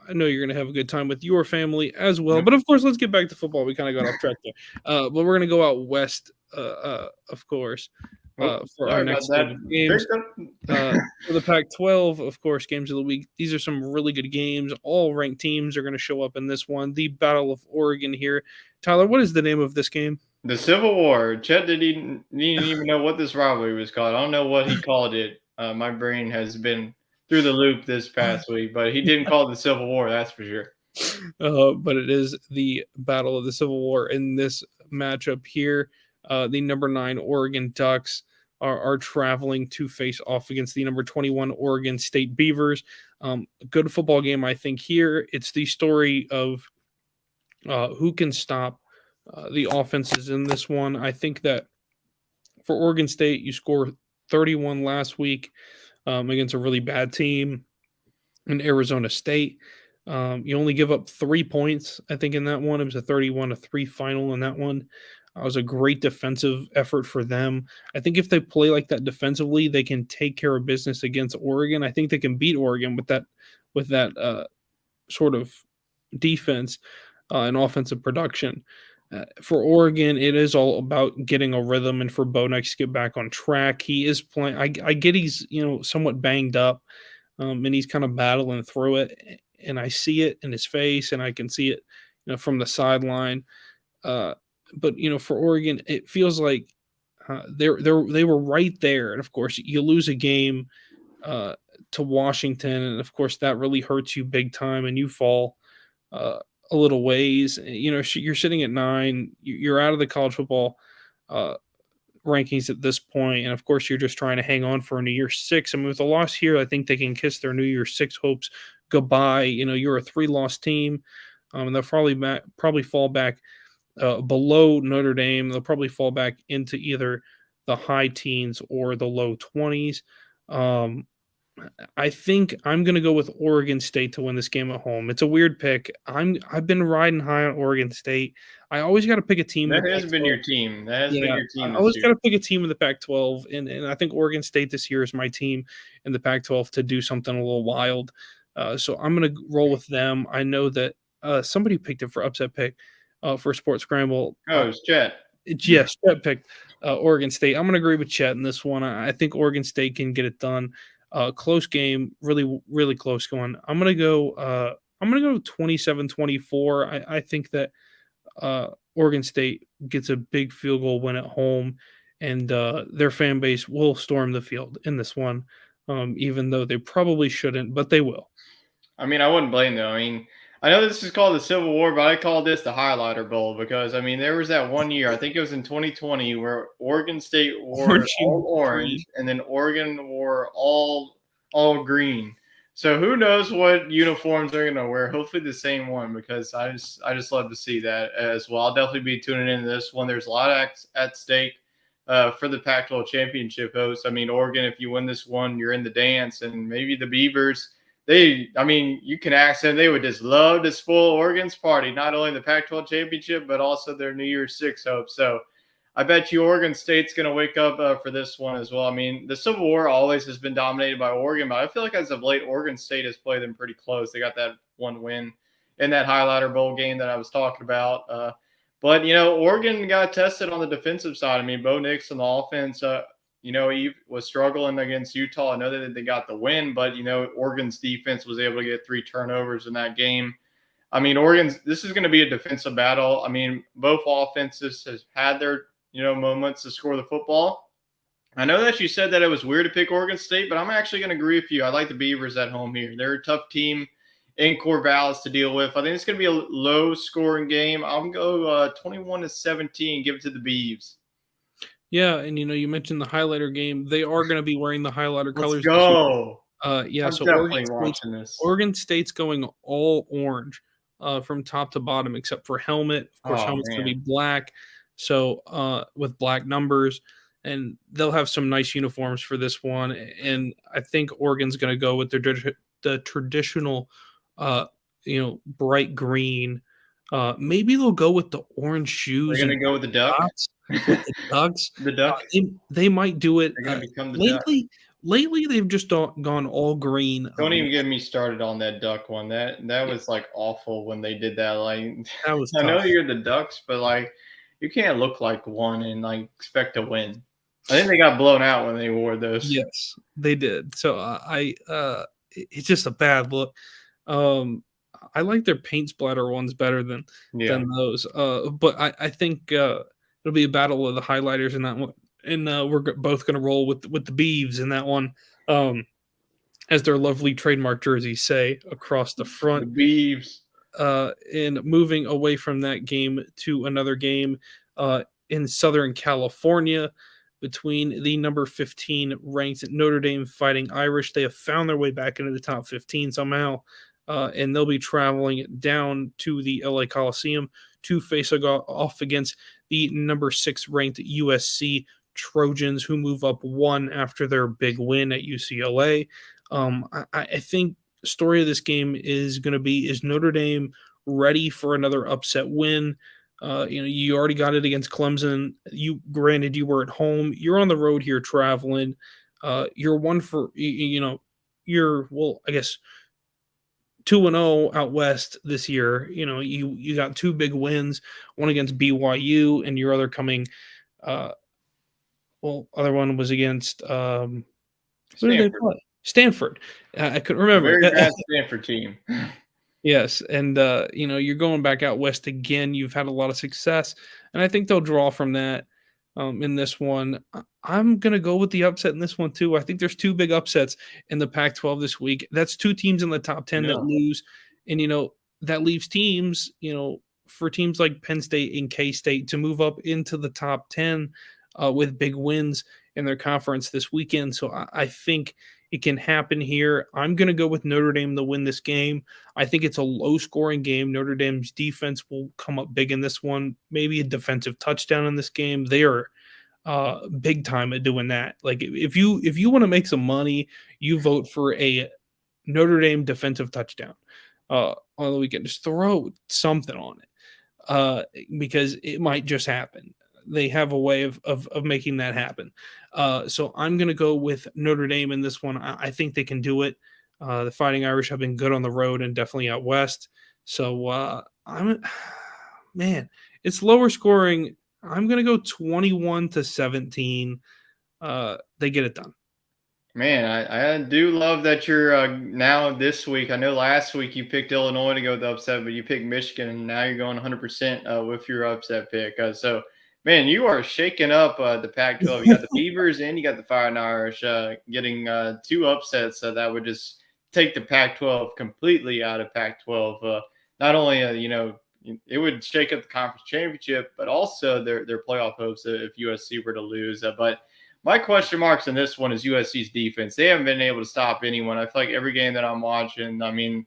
I know you're going to have a good time with your family as well. But of course, let's get back to football. We kind of got off track there. But we're going to go out west, of course, for our next games. For the Pac-12, of course, games of the week. These are some really good games. All ranked teams are going to show up in this one. The Battle of Oregon here Tyler, what is the name of this game? The Civil War. Chet didn't even know what this rivalry was called. I don't know what he called it. My brain has been through the loop this past week, but he didn't call it the Civil War. That's for sure. But it is the Battle of the Civil War in this matchup here. The number 9 Oregon Ducks are traveling to face off against the number 21 Oregon State Beavers. Good football game, I think. Here, it's the story of who can stop the offenses in this one. I think that for Oregon State, you score 31 last week against a really bad team in Arizona State. You only give up 3 points, I think, in that one. It was a 31-3 final in that one. It was a great defensive effort for them. I think if they play like that defensively, they can take care of business against Oregon. I think they can beat Oregon with that sort of defense and offensive production. For Oregon, it is all about getting a rhythm, and for Bo Nix to get back on track. He is playing. I get he's somewhat banged up, and he's kind of battling through it. And I see it in his face, and I can see it, from the sideline. But for Oregon, it feels like they were right there. And of course, you lose a game to Washington, and of course that really hurts you big time, and you fall a little ways. You're sitting at 9. You're out of the college football uh, rankings at this point, and of course you're just trying to hang on for a New Year's 6. I mean, with a loss here, I think they can kiss their New Year's 6 hopes goodbye. You're a 3-loss team, and they'll probably fall back below Notre Dame. They'll probably fall back into either the high teens or the low 20s. Um, I think I'm going to go with Oregon State to win this game at home. It's a weird pick. I've been riding high on Oregon State. I always got to pick a team in That the has been Pac-12. your team. That has been Yeah, your I team this always year. got to pick a team in the Pac-12, and I think Oregon State this year is my team in the Pac-12 to do something a little wild. So I'm going to roll with them. I know that somebody picked it for upset pick for Sports Scramble. Oh, it's Chet. Yes, Chet picked Oregon State. I'm going to agree with Chet in this one. I think Oregon State can get it done. Close game, really, really close going. I'm going to go. I'm going to go 27-24. I think that Oregon State gets a big field goal win at home, and their fan base will storm the field in this one, even though they probably shouldn't, but they will. I mean, I wouldn't blame them. I mean, I know this is called the Civil War, but I call this the Highlighter Bowl because, I mean, there was that one year, I think it was in 2020, where Oregon State wore Orange all and green. orange and then Oregon wore all green. So who knows what uniforms they're gonna wear? Hopefully the same one because I just love to see that as well. I'll definitely be tuning into this one. There's a lot at stake for the Pac-12 championship host. I mean, Oregon, if you win this one, you're in the dance, and maybe the Beavers. I mean, you can ask them. They would just love to spoil Oregon's party, not only the Pac-12 championship, but also their New Year's 6 hope. So I bet you Oregon State's going to wake up for this one as well. I mean, the Civil War always has been dominated by Oregon, but I feel like as of late, Oregon State has played them pretty close. They got that one win in that Highlighter Bowl game that I was talking about. But, Oregon got tested on the defensive side. I mean, Bo Nix on the offense, he was struggling against Utah. I know that they got the win, but, Oregon's defense was able to get 3 turnovers in that game. I mean, this is going to be a defensive battle. I mean, both offenses has had their, moments to score the football. I know that you said that it was weird to pick Oregon State, but I'm actually going to agree with you. I like the Beavers at home here. They're a tough team in Corvallis to deal with. I think it's going to be a low-scoring game. I'm going to go 21-17, give it to the Beavs. Yeah, and you mentioned the highlighter game. They are going to be wearing the highlighter colors Let's this year. go. Yeah, I'm so definitely watching this. Oregon State's going all orange from top to bottom, except for helmet. Of course, Oh, helmet's going to be man. black, so with black numbers, and they'll have some nice uniforms for this one. And I think Oregon's going to go with the traditional, bright green. Maybe they'll go with the orange shoes They're and going to go with the duck? dots with the Ducks. The duck? They might do it. They're going to become the duck. Lately, they've just gone all green. Don't even get me started on that duck one. That was like awful when they did that. Like, That was I know tough. you're the Ducks, but like, you can't look like one and like expect to win. I think they got blown out when they wore those. Yes, they did. So it's just a bad look. Um, I like their paint splatter ones better Yeah. than those. But I think it'll be a battle of the highlighters in that one, and both going to roll with the Beavs in that one, as their lovely trademark jerseys say across the The front. Beavs. And moving away from that game to another game in Southern California between the number 15 ranked Notre Dame Fighting Irish. They have found their way back into the top 15 somehow, and they'll be traveling down to the LA Coliseum to face off against the number 6 ranked USC Trojans, who move up one after their big win at UCLA. I think story of this game is going to be, is Notre Dame ready for another upset win? You already got it against Clemson. Granted, you were at home. You're on the road here traveling. You're one for you're, well, I guess 2-0 out west this year. You got two big wins, one against BYU, and your other coming. Uh, other one was against who did they Stanford. play? Stanford. I couldn't A remember. very bad Stanford team. Yes, and you're going back out west again. You've had a lot of success, and I think they'll draw from that in this one. I'm gonna go with the upset in this one too. I think there's two big upsets in the Pac-12 this week. That's two teams in the top 10 that Yeah. lose, and that leaves teams, for teams like Penn State and K-State to move up into the top 10 with big wins in their conference this weekend. So I think it can happen here. I'm going to go with Notre Dame to win this game. I think it's a low-scoring game. Notre Dame's defense will come up big in this one. Maybe a defensive touchdown in this game. They are big time at doing that. Like if you want to make some money, you vote for a Notre Dame defensive touchdown on the weekend. Just throw something on it because it might just happen. They have a way of making that happen. So I'm going to go with Notre Dame in this one. I think they can do it. The Fighting Irish have been good on the road and definitely out west. So man, it's lower scoring. I'm going to go 21-17. They get it done. Man, I do love that you're now this week. I know last week you picked Illinois to go with the upset, but you picked Michigan, and now you're going 100% with your upset pick. So, man, you are shaking up the Pac-12. You got the Beavers and you got the Fighting Irish getting two upsets that would just take the Pac-12 completely out of Pac-12. Not only, it would shake up the conference championship, but also their playoff hopes if USC were to lose. But my question marks in this one is USC's defense. They haven't been able to stop anyone. I feel like every game that I'm watching, I mean,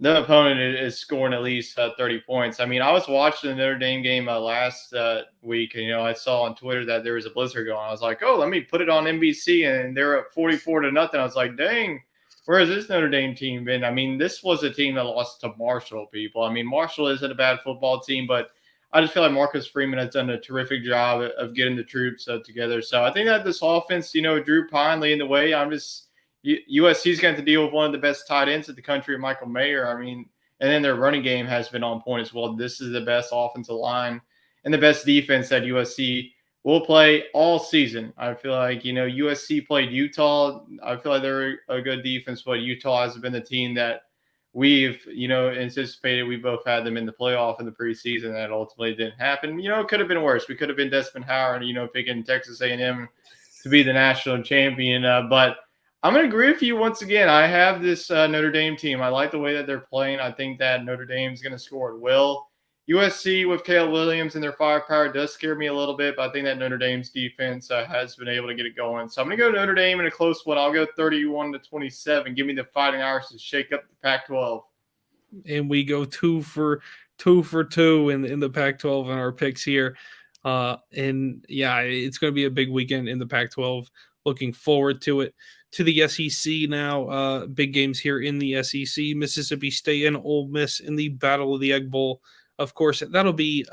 the opponent is scoring at least 30 points. I mean, I was watching the Notre Dame game last week, and, I saw on Twitter that there was a blizzard going. I was like, oh, let me put it on NBC, and they're up 44-0. I was like, dang, where has this Notre Dame team been? I mean, this was a team that lost to Marshall, people. I mean, Marshall isn't a bad football team, but I just feel like Marcus Freeman has done a terrific job of getting the troops together. So I think that this offense, Drew Pine leading the way. USC's going to deal with one of the best tight ends in the country, Michael Mayer. I mean, and then their running game has been on point as well. This is the best offensive line and the best defense that USC will play all season. I feel like, USC played Utah. I feel like they're a good defense, but Utah has been the team that we've, anticipated. We both had them in the playoff in the preseason. That ultimately didn't happen. It could have been worse. We could have been Desmond Howard, picking Texas A&M to be the national champion. But I'm going to agree with you once again. I have this Notre Dame team. I like the way that they're playing. I think that Notre Dame's going to score at will. USC with Caleb Williams and their firepower does scare me a little bit, but I think that Notre Dame's defense has been able to get it going. So I'm going to go Notre Dame in a close one. I'll go 31-27. Give me the Fighting Irish to shake up the Pac-12. And we go two for two in the Pac-12 in our picks here. And yeah, it's going to be a big weekend in the Pac-12. Looking forward to it. To the SEC now, big games here in the SEC. Mississippi State and Ole Miss in the Battle of the Egg Bowl. Of course, that'll be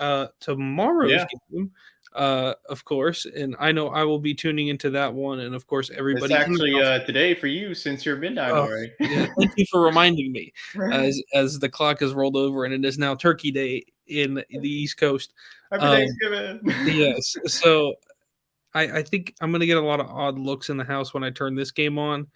tomorrow's game, of course. And I know I will be tuning into that one. And, of course, everybody. It's actually today for you since you're midnight already. Yeah, thank you for reminding me as the clock has rolled over and it is now Turkey Day in the East Coast. Happy Thanksgiving. Yes. So I think I'm going to get a lot of odd looks in the house when I turn this game on.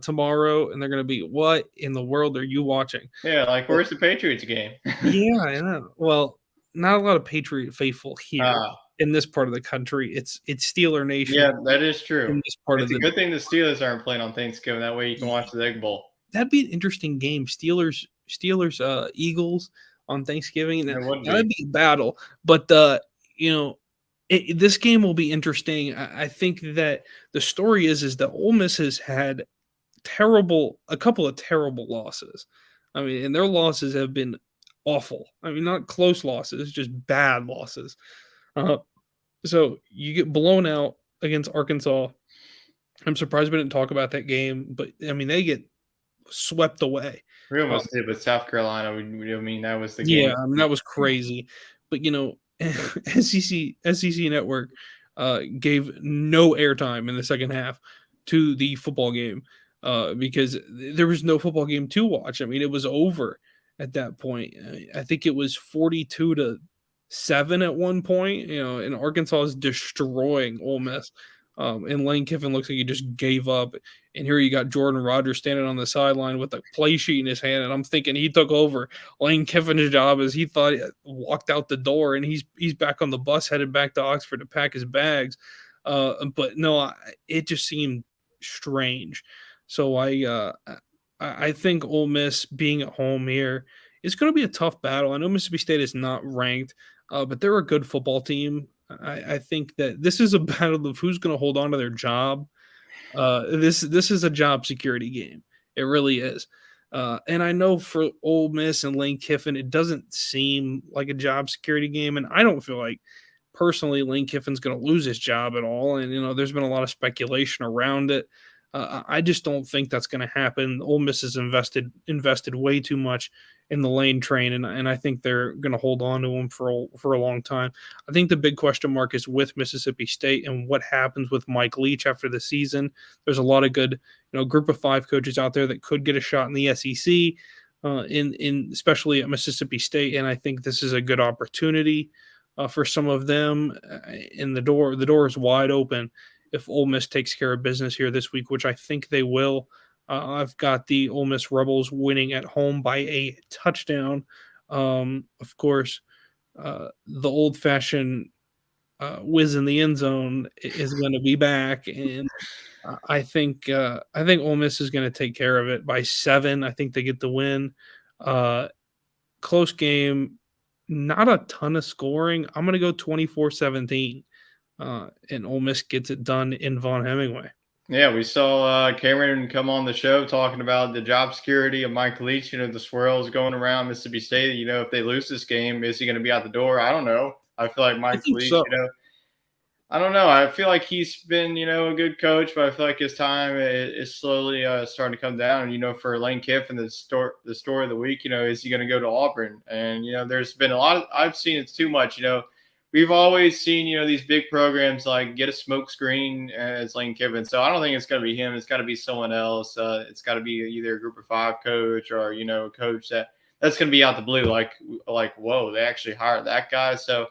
tomorrow, and they're going to be, what in the world are you watching? Yeah, like But where's the Patriots game? yeah, I know. Well, not a lot of Patriot faithful here Ah, in this part of the country. It's Steeler Nation yeah, that is true. in this part of It's a the. good thing the Steelers aren't playing on Thanksgiving. That way you can watch the Egg Bowl. That'd be an interesting game. Steelers, Eagles on Thanksgiving. It would That'd be. be a battle. But you know, this game will be interesting. I think that the story is that Ole Miss has had a couple of terrible losses. I mean, and their losses have been awful. I mean, not close losses, just bad losses. Uh, so you get blown out against Arkansas. I'm surprised we didn't talk about that game, but I mean, they get swept away. We Um, almost did with South Carolina. I mean, that was the game. yeah, I mean, that was crazy. But SEC Network gave no airtime in the second half to the football game because there was no football game to watch. I mean, it was over at that point. I think it was 42-7 at one point. And Arkansas is destroying Ole Miss. And Lane Kiffin looks like he just gave up. And here you got Jordan Rogers standing on the sideline with a play sheet in his hand, and I'm thinking he took over Lane Kiffin's job as he thought he walked out the door, and he's back on the bus headed back to Oxford to pack his bags. But no, it just seemed strange. So I think Ole Miss being at home here is going to be a tough battle. I know Mississippi State is not ranked, but they're a good football team. I think that this is a battle of who's going to hold on to their job. This is a job security game. It really is. And I know for Ole Miss and Lane Kiffin, it doesn't seem like a job security game, and I don't feel like personally Lane Kiffin's going to lose his job at all. And there's been a lot of speculation around it. I just don't think that's going to happen. Ole Miss has invested way too much in the Lane train, and I think they're going to hold on to him for a long time. I think the big question mark is with Mississippi State and what happens with Mike Leach after the season. There's a lot of good, group of five coaches out there that could get a shot in the SEC, in especially at Mississippi State, and I think this is a good opportunity for some of them. And the door is wide open if Ole Miss takes care of business here this week, which I think they will. I've got the Ole Miss Rebels winning at home by a touchdown. Of course, the old-fashioned whiz in the end zone is going to be back, and I think Ole Miss is going to take care of it by 7. I think they get the win. Close game, not a ton of scoring. I'm going to go 24-17. And Ole Miss gets it done in Von Hemingway. Yeah, we saw Cameron come on the show talking about the job security of Mike Leach. The swirls going around Mississippi State. If they lose this game, is he going to be out the door? I don't know. I feel like I Mike think Leach, so. I don't know. I feel like he's been, a good coach, but I feel like his time is slowly starting to come down. And for Lane Kiffin, the story of the week, is he going to go to Auburn? And there's been a lot of, I've seen it's too much. We've always seen these big programs like get a smoke screen as Lane Kiffin. So I don't think it's going to be him. It's got to be someone else. It's got to be either a group of 5 coach or a coach that's going to be out the blue. Like whoa, they actually hired that guy. So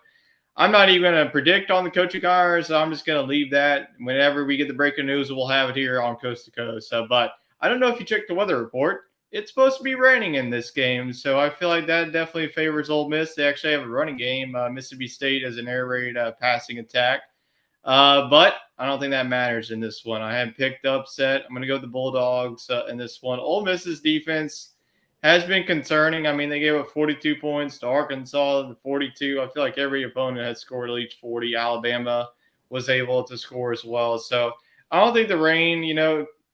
I'm not even going to predict on the coaching hires. So I'm just going to leave that. Whenever we get the breaking news, we'll have it here on Coast to Coast. But I don't know if you checked the weather report. It's supposed to be raining in this game, so I feel like that definitely favors Ole Miss. They actually have a running game. Mississippi State has an air raid passing attack. But I don't think that matters in this one. I had picked upset. I'm going to go with the Bulldogs in this one. Ole Miss's defense has been concerning. I mean, they gave up 42 points to Arkansas, the 42. I feel like every opponent has scored at least 40. Alabama was able to score as well. So I don't think the rain,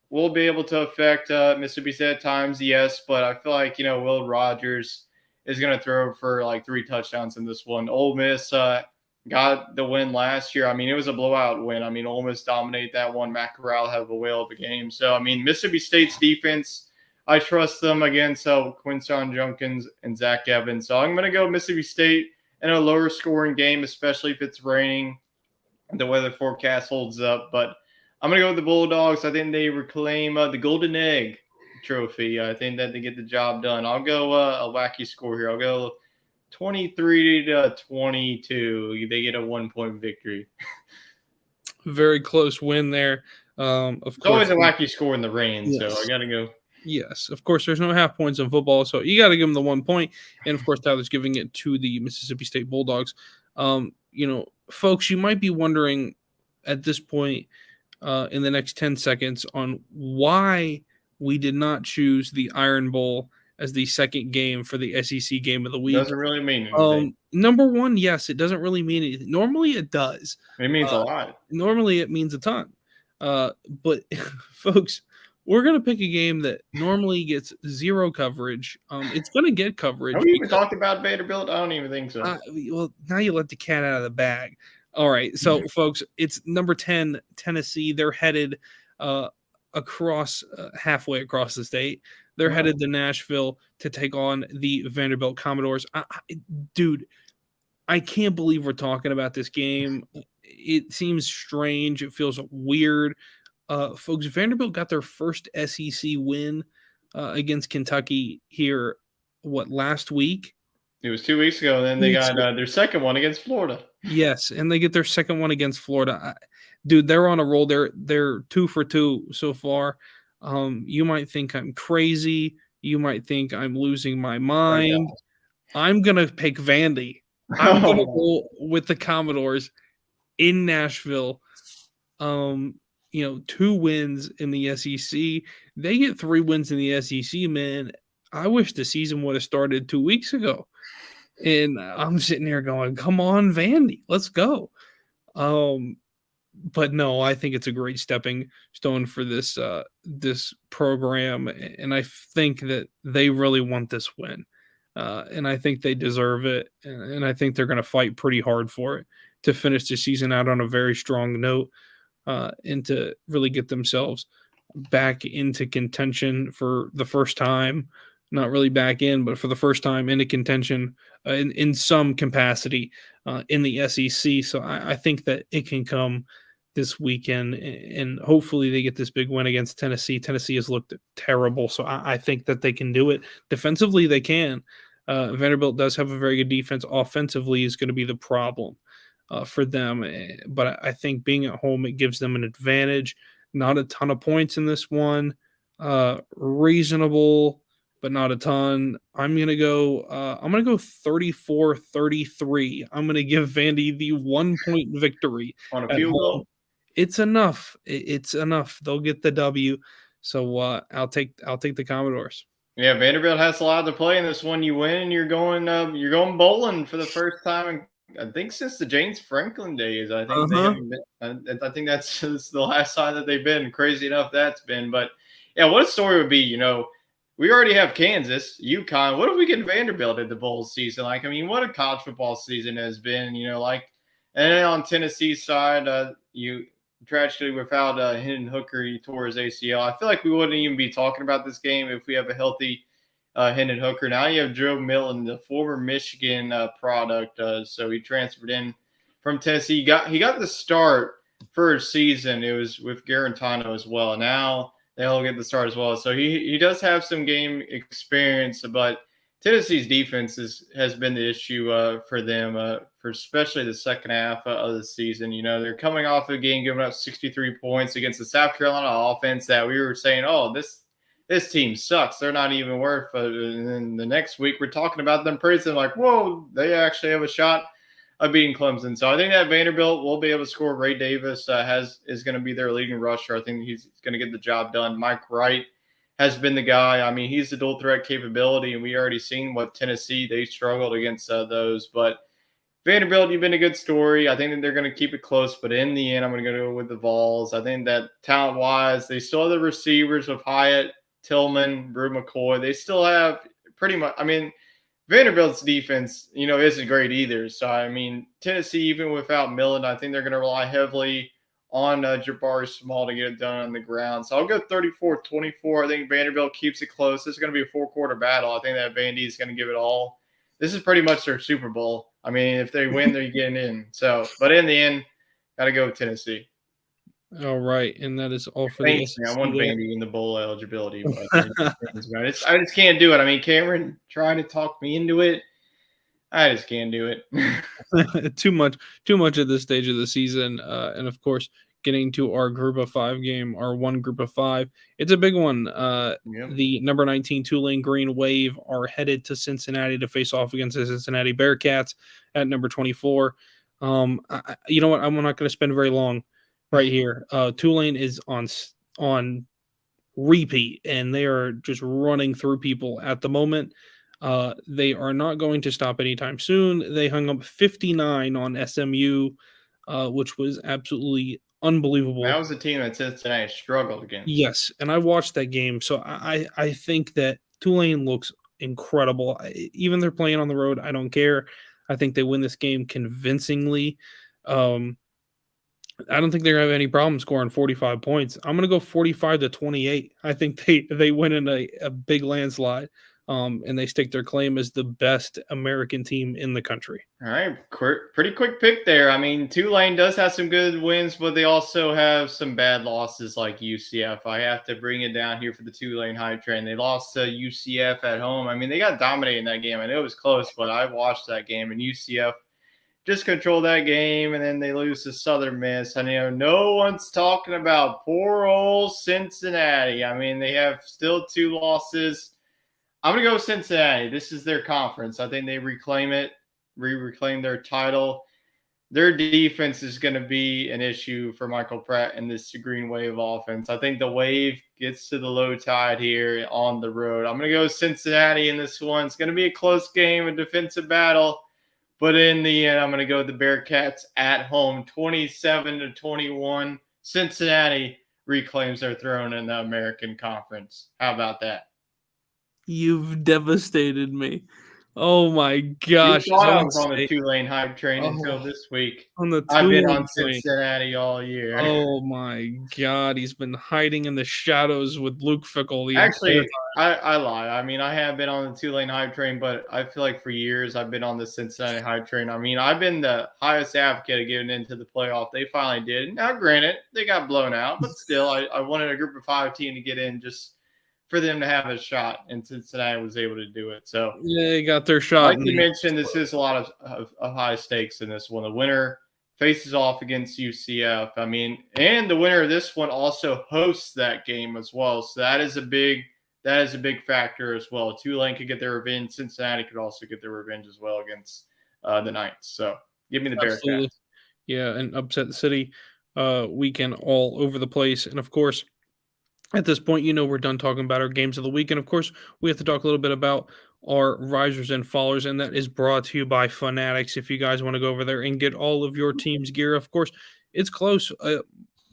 will be able to affect Mississippi State at times, yes. But I feel like, Will Rogers is going to throw for like 3 touchdowns in this one. Ole Miss got the win last year. I mean, it was a blowout win. I mean, Ole Miss dominated that one. Matt Corral had a whale of a game. So, I mean, Mississippi State's defense, I trust them against Quinshon Junkins and Zach Evans. So I'm going to go Mississippi State in a lower scoring game, especially if it's raining. The weather forecast holds up. But I'm going to go with the Bulldogs. I think they reclaim the Golden Egg trophy. I think that they get the job done. I'll go a wacky score here. I'll go 23-22. They get a 1-point victory. Very close win there. Of It's always course, a wacky score in the rain, so I yes. got to go. Yes, of course, there's no half points in football, so you gotta give them the 1 point, and of course, Tyler's giving it to the Mississippi State Bulldogs. Folks, you might be wondering at this point, in the next 10 seconds on why we did not choose the Iron Bowl as the second game for the SEC game of the week. Doesn't really mean anything. Number 1, yes, it doesn't really mean anything. Normally, it does. It means a Uh, lot. Normally, it means a ton. But folks, we're gonna pick a game that normally gets 0 coverage. It's gonna get Have coverage we even because talked about Vanderbilt? I don't even think so. well, now you let the cat out of the bag. All right, so folks, it's number 10, Tennessee. They're headed uh, across halfway across the state. They're Oh, headed to Nashville to take on the Vanderbilt Commodores. Dude, I can't believe we're talking about this game. It seems strange. It feels weird. Folks, Vanderbilt got their first SEC win against Kentucky here, last week? it was 2 weeks ago, and then 2 they weeks got ago. their second one against Florida. Yes, and they get their second one against Florida. Dude, they're on a roll. They're 2 for 2 so far. You might think I'm crazy. You might think I'm losing my Right mind. I'm gonna pick Vandy. I'm gonna now. go with the Commodores in Nashville. 2 wins in the SEC. They get 3 wins in the SEC, man. I wish the season would have started 2 weeks ago. And I'm sitting here going, "Come on, Vandy, let's go." Um, but no, I think it's a great stepping stone for this program, and I think that they really want this win, and I think they deserve it, and I think they're going to fight pretty hard for it to finish the season out on a very strong note, and to really get themselves back into contention for the first time. Not really back in, but for the first time into contention in some capacity in the SEC. So I think that it can come this weekend, and hopefully they get this big win against Tennessee. Tennessee has looked terrible, so I think that they can do it. Defensively, they can. Vanderbilt does have a very good defense. Offensively is going to be the problem for them, but I think being at home, it gives them an advantage. Not a ton of points in this one. Reasonable, but not a ton. I'm gonna go 34-33. I'm gonna give Vandy the 1 point victory On a at field home. goal. It's enough. It's enough. They'll get the W. So I'll take the Commodores. Yeah, Vanderbilt has a lot to play in this one. You win, and you're going bowling for the first time I think since the James Franklin days. I think they Uh-huh. haven't been. I think that's the last time that they've been. Crazy enough that's been. But yeah, what a story would be. We already have Kansas, UConn. What if we get Vanderbilt at the bowl season? Like, I mean, what a college football season has been. And then on Tennessee's side, you tragically without Hendon Hooker, he tore his ACL. I feel like we wouldn't even be talking about this game if we have a healthy Hendon Hooker. Now you have Joe Milton, the former Michigan product. So he transferred in from Tennessee. He got the start for his season. It was with Garantano as well. Now they'll get the start as well. So he does have some game experience, but Tennessee's defense has been the issue for them for especially the second half of the season. They're coming off a game giving up 63 points against the South Carolina offense that we were saying, oh, this team sucks. They're not even worth it. And then the next week we're talking about them praising like, whoa, they actually have a shot of beating Clemson. So I think that Vanderbilt will be able to score. Ray Davis is going to be their leading rusher. I think he's going to get the job done. Mike Wright has been the guy. I mean, he's the dual threat capability, and we already seen what Tennessee, they struggled against those. But Vanderbilt, you've been a good story. I think that they're going to keep it close, but in the end, I'm going to go with the Vols. I think that talent-wise, they still have the receivers of Hyatt, Tillman, Brew McCoy. They still have pretty much – I mean, Vanderbilt's defense, isn't great either. So, I mean, Tennessee, even without Millen, I think they're going to rely heavily on Jabari Small to get it done on the ground. So I'll go 34-24. I think Vanderbilt keeps it close. This is going to be a four-quarter battle. I think that Vandy is going to give it all. This is pretty much their Super Bowl. I mean, if they win, they're getting in. So, but in the end, got to go with Tennessee. All right, and that is all for the Thanks, man. I SEC want there. Vandy in the bowl eligibility, but I just can't do it. I mean, Cameron trying to talk me into it. I just can't do it. too much at this stage of the season, and of course getting to our group of 5 game, our one group of 5. It's a big one. Yep. The number 19 Tulane Green Wave are headed to Cincinnati to face off against the Cincinnati Bearcats at number 24. You know what? I'm not going to spend very long right here. Tulane is on repeat, and they are just running through people at the moment. They are not going to stop anytime soon. They hung up 59 on SMU, which was absolutely That unbelievable. was a team that Cincinnati struggled against. Yes, and I watched that game, so I think that Tulane looks incredible. Even they're playing on the road, I don't care. I think they win this game convincingly. Um, I don't think they're gonna have any problem scoring 45 points. I'm gonna go 45-28. I think they win in a big landslide, and they stake their claim as the best American team in the country. All right, pretty quick pick there. I mean, Tulane does have some good wins, but they also have some bad losses like UCF. I have to bring it down here for the Tulane hype train. They lost to UCF at home. I mean, they got dominated in that game. I know it was close, but I watched that game, and UCF just control that game, and then they lose to Southern Miss. And no one's talking about poor old Cincinnati. I mean, they have still 2 losses. I'm gonna go Cincinnati. This is their conference. I think they reclaim their title. Their defense is going to be an issue for Michael Pratt and this Green Wave offense. I think the Wave gets to the low tide here on the road. I'm going to go Cincinnati in this one. It's going to be a close game, a defensive battle. But in the end, I'm going to go the Bearcats at home, 27-21. Cincinnati reclaims their throne in the American Conference. How about that? You've devastated me. Oh my You gosh, thought I someone was on the say Tulane hype train until oh, this week. on the I've been Tulane on train. Cincinnati all year. Oh my god, he's been hiding in the shadows with Luke Fickle the entire Actually, I lie. I mean, I have been on the Tulane hype train, but I feel like for years I've been on the Cincinnati hype train. I mean, I've been the highest advocate of getting into the playoff. They finally did. Now, granted, they got blown out, but still, I wanted a group of 5 team to get in just for them to have a shot, and Cincinnati was able to do it. So, Yeah, they got their shot like and you they mentioned, this is a lot of high stakes in this one. The winner faces off against UCF. I mean, and the winner of this one also hosts that game as well. So that is a big factor as well. Tulane could get their revenge. Cincinnati could also get their revenge as well against the Knights. So give me the absolutely. Bearcats. Yeah, and upset city weekend all over the place. And of course, at this point, we're done talking about our games of the week. And of course, we have to talk a little bit about our risers and fallers, and that is brought to you by Fanatics. If you guys want to go over there and get all of your team's gear, of course, it's close.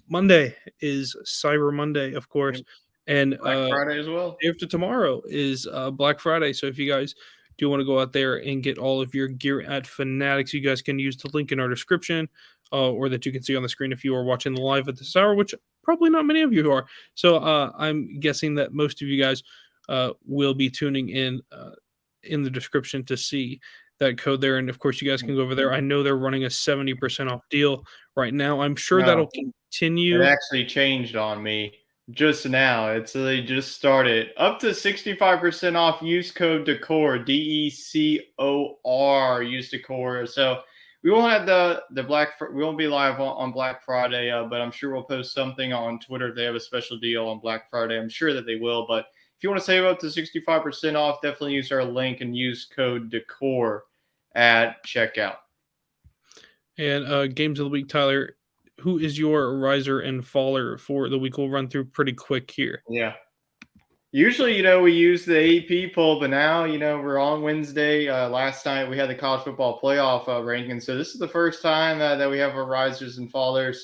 Monday is Cyber Monday, of course, Yep. and Black Friday as well. day after tomorrow is Black Friday. So if you guys do want to go out there and get all of your gear at Fanatics, you guys can use the link in our description, or that you can see on the screen if you are watching the live at this hour, which probably not many of you are. So I'm guessing that most of you guys will be tuning in the description to see that code there. And of course, you guys can go over there. I know they're running a 70% off deal right now. I'm sure that'll No, it continue. actually changed on me just now. They just started up to 65% off. Use code Decor, DECOR. Use Decor. So we won't have we won't be live on Black Friday, but I'm sure we'll post something on Twitter if they have a special deal on Black Friday. I'm sure that they will. But if you want to save up to 65% off, definitely use our link and use code Decor at checkout. And games of the week, Tyler, who is your riser and faller for the week? We'll run through pretty quick here. Yeah. Usually, we use the AP poll, but now, we're on Wednesday. Last night we had the college football playoff ranking. So this is the first time that we have our risers and fallers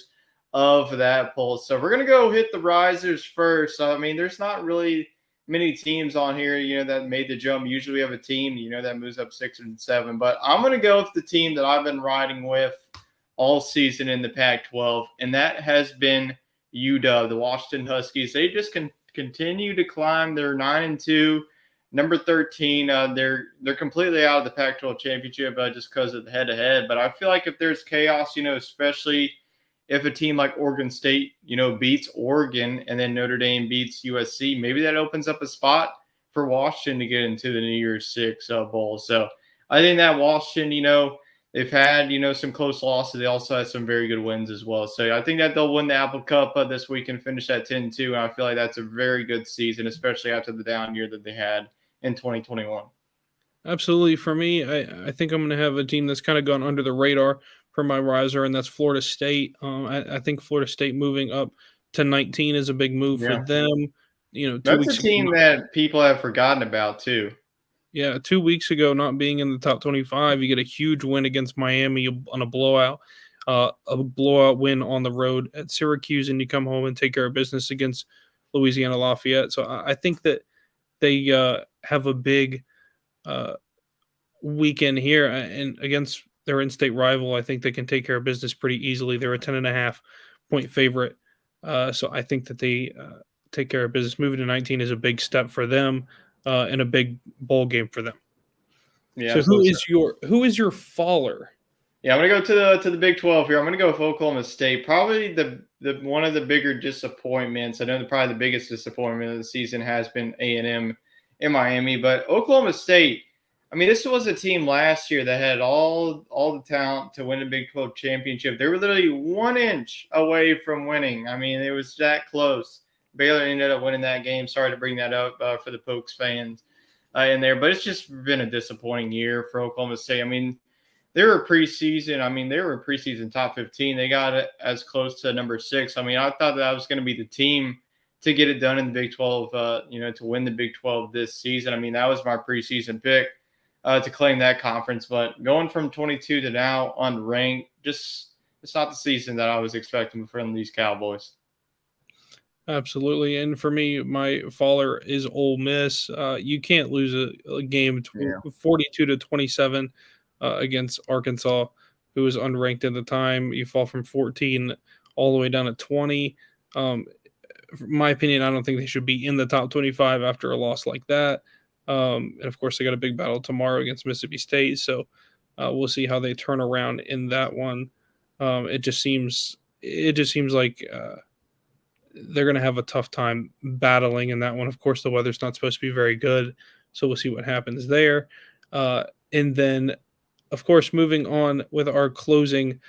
of that poll. So we're going to go hit the risers first. I mean, there's not really many teams on here, that made the jump. Usually we have a team, that moves up 6 and 7. But I'm going to go with the team that I've been riding with all season in the Pac-12, and that has been UW, the Washington Huskies. They just continue to climb. They're 9-2, number 13. They're completely out of the Pac-12 championship just because of the head-to-head. But I feel like if there's chaos, especially if a team like Oregon State, beats Oregon and then Notre Dame beats USC, maybe that opens up a spot for Washington to get into the New Year's Six Bowl. So I think that Washington, they've had, some close losses. They also had some very good wins as well. So I think that they'll win the Apple Cup this week and finish at 10-2. And I feel like that's a very good season, especially after the down year that they had in 2021. Absolutely. For me, I think I'm going to have a team that's kind of gone under the radar for my riser, and that's Florida State. I think Florida State moving up to 19 is a big move for Yeah. them. You know, 2 That's a weeks ago, team that people have forgotten about too. yeah, 2 weeks ago, not being in the top 25, you get a huge win against Miami on a blowout win on the road at Syracuse, and you come home and take care of business against Louisiana Lafayette. So I think that they have a big uh, weekend here and against their in-state rival. I think they can take care of business pretty easily. They're a 10.5 point favorite. So I think that they take care of business. Moving to 19 is a big step for them and a big bowl game for them. Yeah, So absolutely. who is your faller? Yeah, I'm gonna go to the Big 12 here. I'm gonna go with Oklahoma State. Probably the one of the bigger disappointments. I know probably the biggest disappointment of the season has been A&M in Miami, but Oklahoma State. I mean, this was a team last year that had all the talent to win a Big 12 championship. They were literally 1 inch away from winning. I mean, it was that close. Baylor ended up winning that game. Sorry to bring that up for the Pokes fans in there, but it's just been a disappointing year for Oklahoma State. I mean, they were preseason. I mean, they were preseason top 15. They got it as close to number 6. I mean, I thought that was going to be the team to get it done in the Big 12, to win the Big 12 this season. I mean, that was my preseason pick to claim that conference. But going from 22 to now unranked, just it's not the season that I was expecting from these Cowboys. Absolutely, and for me, my faller is Ole Miss. You can't lose a game Yeah. 42-27 against Arkansas, who was unranked at the time. You fall from 14 all the way down to 20. In my opinion, I don't think they should be in the top 25 after a loss like that. And of course, they got a big battle tomorrow against Mississippi State, so we'll see how they turn around in that one. It just seems like they're going to have a tough time battling in that one. Of course, the weather's not supposed to be very good, so we'll see what happens there. And then, of course, moving on with our closing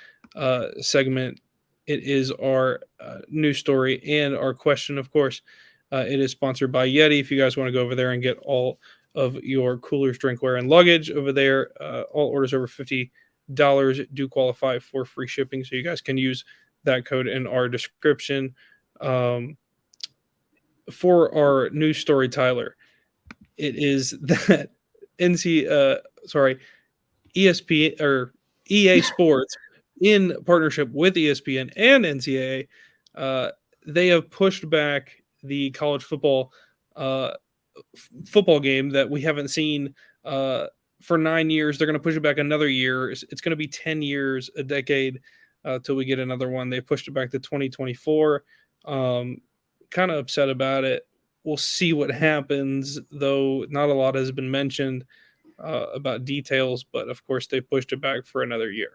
segment, it is our news story and our question. Of course, it is sponsored by Yeti. If you guys want to go over there and get all of your coolers, drinkware, and luggage over there, all orders over $50 do qualify for free shipping. So you guys can use that code in our description. Um, for our news story, Tyler, it is that ESPN or EA Sports in partnership with ESPN and NCAA, they have pushed back the college football game that we haven't seen for 9 years. They're going to push it back another year. It's going to be 10 years, a decade, till we get another one. They pushed it back to 2024. Kind of upset about it. We'll see what happens, though not a lot has been mentioned about details, but of course they pushed it back for another year.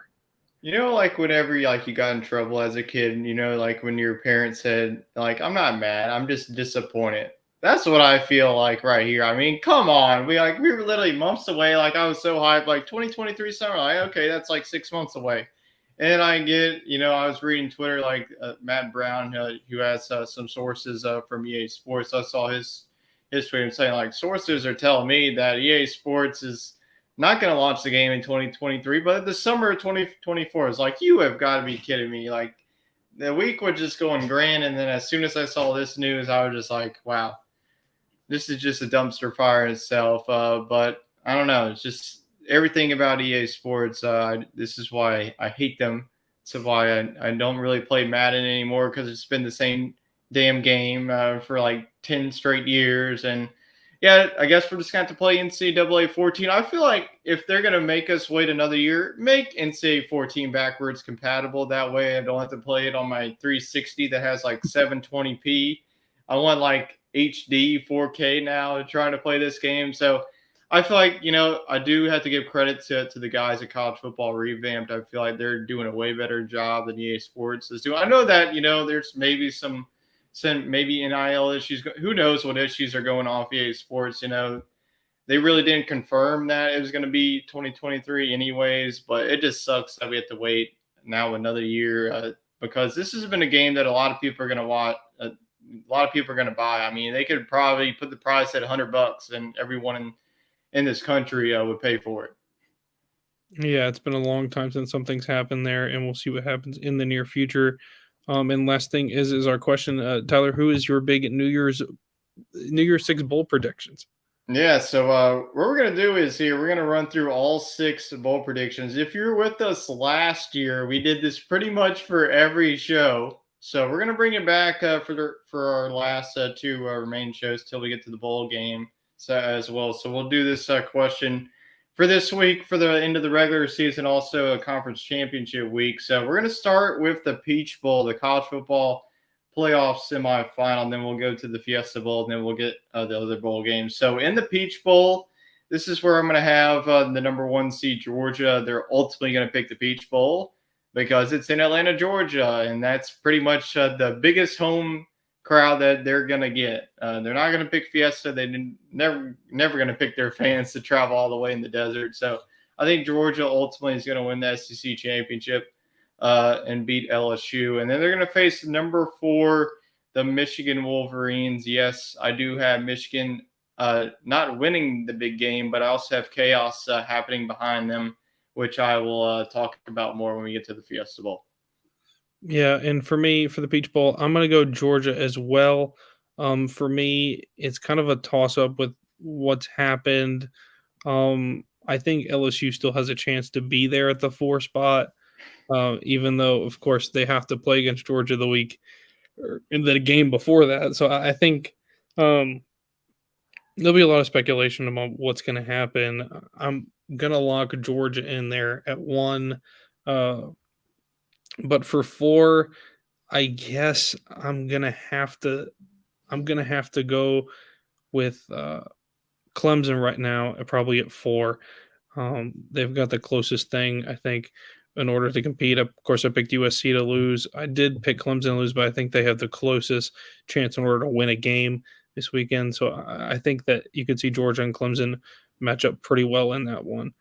Like whenever you got in trouble as a kid, like when your parents said, like, I'm not mad, I'm just disappointed. That's what I feel like right here. I mean, come on. We were literally months away. Like I was so hyped, like 2023 summer. Like, okay, that's like 6 months away. And I get, I was reading Twitter, like Matt Brown, who has some sources from EA Sports. I saw his tweet and saying, like, sources are telling me that EA Sports is not going to launch the game in 2023, but the summer of 2024 is like, you have got to be kidding me. Like, the week was just going grand. And then as soon as I saw this news, I was just like, wow, this is just a dumpster fire in itself. But I don't know. It's just everything about EA Sports. This is why I hate them. It's why I don't really play Madden anymore, because it's been the same damn game for like 10 straight years. And yeah, I guess we're just going to have to play NCAA 14. I feel like if they're going to make us wait another year, make NCAA 14 backwards compatible. That way I don't have to play it on my 360 that has like 720p. I want like HD 4K now trying to play this game. So I feel like, I do have to give credit to the guys at College Football Revamped. I feel like they're doing a way better job than EA Sports is doing. I know that, there's maybe some maybe NIL issues. Who knows what issues are going on with EA Sports? they really didn't confirm that it was going to be 2023 anyways, but it just sucks that we have to wait now another year because this has been a game that a lot of people are going to watch. A lot of people are going to buy. I mean, they could probably put the price at $100, and everyone in this country would pay for it. Yeah, it's been a long time since something's happened there, and we'll see what happens in the near future. And last thing is our question, Tyler, who is your big New Year's Six bowl predictions? Yeah, so what we're gonna do is here we're gonna run through all six bowl predictions. If you're with us last year, we did this pretty much for every show. So we're gonna bring it back for our last two remaining shows till we get to the bowl game as well. So we'll do this question for this week for the end of the regular season, also a conference championship week. So we're gonna start with the Peach Bowl, the college football playoff semifinal, and then we'll go to the Fiesta Bowl, and then we'll get the other bowl games. So in the Peach Bowl, this is where I'm going to have the number one seed Georgia. They're ultimately going to pick the Peach Bowl because it's in Atlanta, Georgia, and that's pretty much the biggest home crowd that they're going to get. They're not going to pick Fiesta. They're never going to pick their fans to travel all the way in the desert. So I think Georgia ultimately is going to win the SEC championship and beat LSU. And then they're going to face number 4, the Michigan Wolverines. Yes, I do have Michigan not winning the big game, but I also have chaos happening behind them, which I will talk about more when we get to the Fiesta Bowl. Yeah, and for me, for the Peach Bowl, I'm going to go Georgia as well. For me, it's kind of a toss up with what's happened. I think LSU still has a chance to be there at the 4 spot. Even though, of course, they have to play against Georgia the week or in the game before that. So I think there'll be a lot of speculation about what's going to happen. I'm going to lock Georgia in there at 1. But for 4, I guess I'm gonna have to go with Clemson right now, probably at 4. They've got the closest thing, I think, in order to compete. Of course, I picked USC to lose. I did pick Clemson to lose, but I think they have the closest chance in order to win a game this weekend. So I think that you could see Georgia and Clemson match up pretty well in that one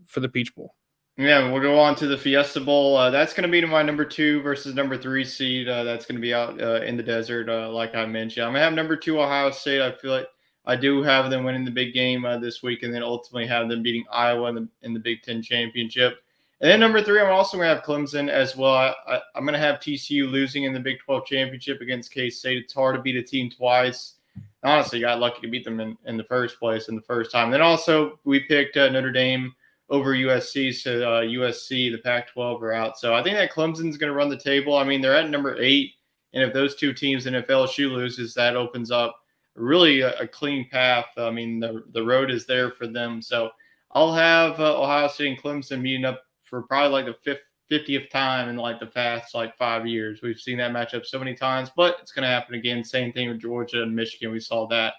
for the Peach Bowl. Yeah, we'll go on to the Fiesta Bowl. That's going to be to my number 2 versus number 3 seed. That's going to be out in the desert, like I mentioned. I'm going to have number 2 Ohio State. I feel like I do have them winning the big game this week, and then ultimately have them beating Iowa in the Big Ten championship. And then number 3, I'm also going to have Clemson as well. I'm going to have TCU losing in the Big 12 championship against K-State. It's hard to beat a team twice. Honestly, got lucky to beat them in the first place in the first time. Then also we picked Notre Dame over USC. So USC, the Pac-12 are out. So I think that Clemson's going to run the table. I mean, they're at number 8. And if those two teams, and if LSU loses, that opens up really a clean path. I mean, the road is there for them. So I'll have Ohio State and Clemson meeting up for probably like the 50th time in like the past 5 years. We've seen that matchup so many times, but it's going to happen again. Same thing with Georgia and Michigan. We saw that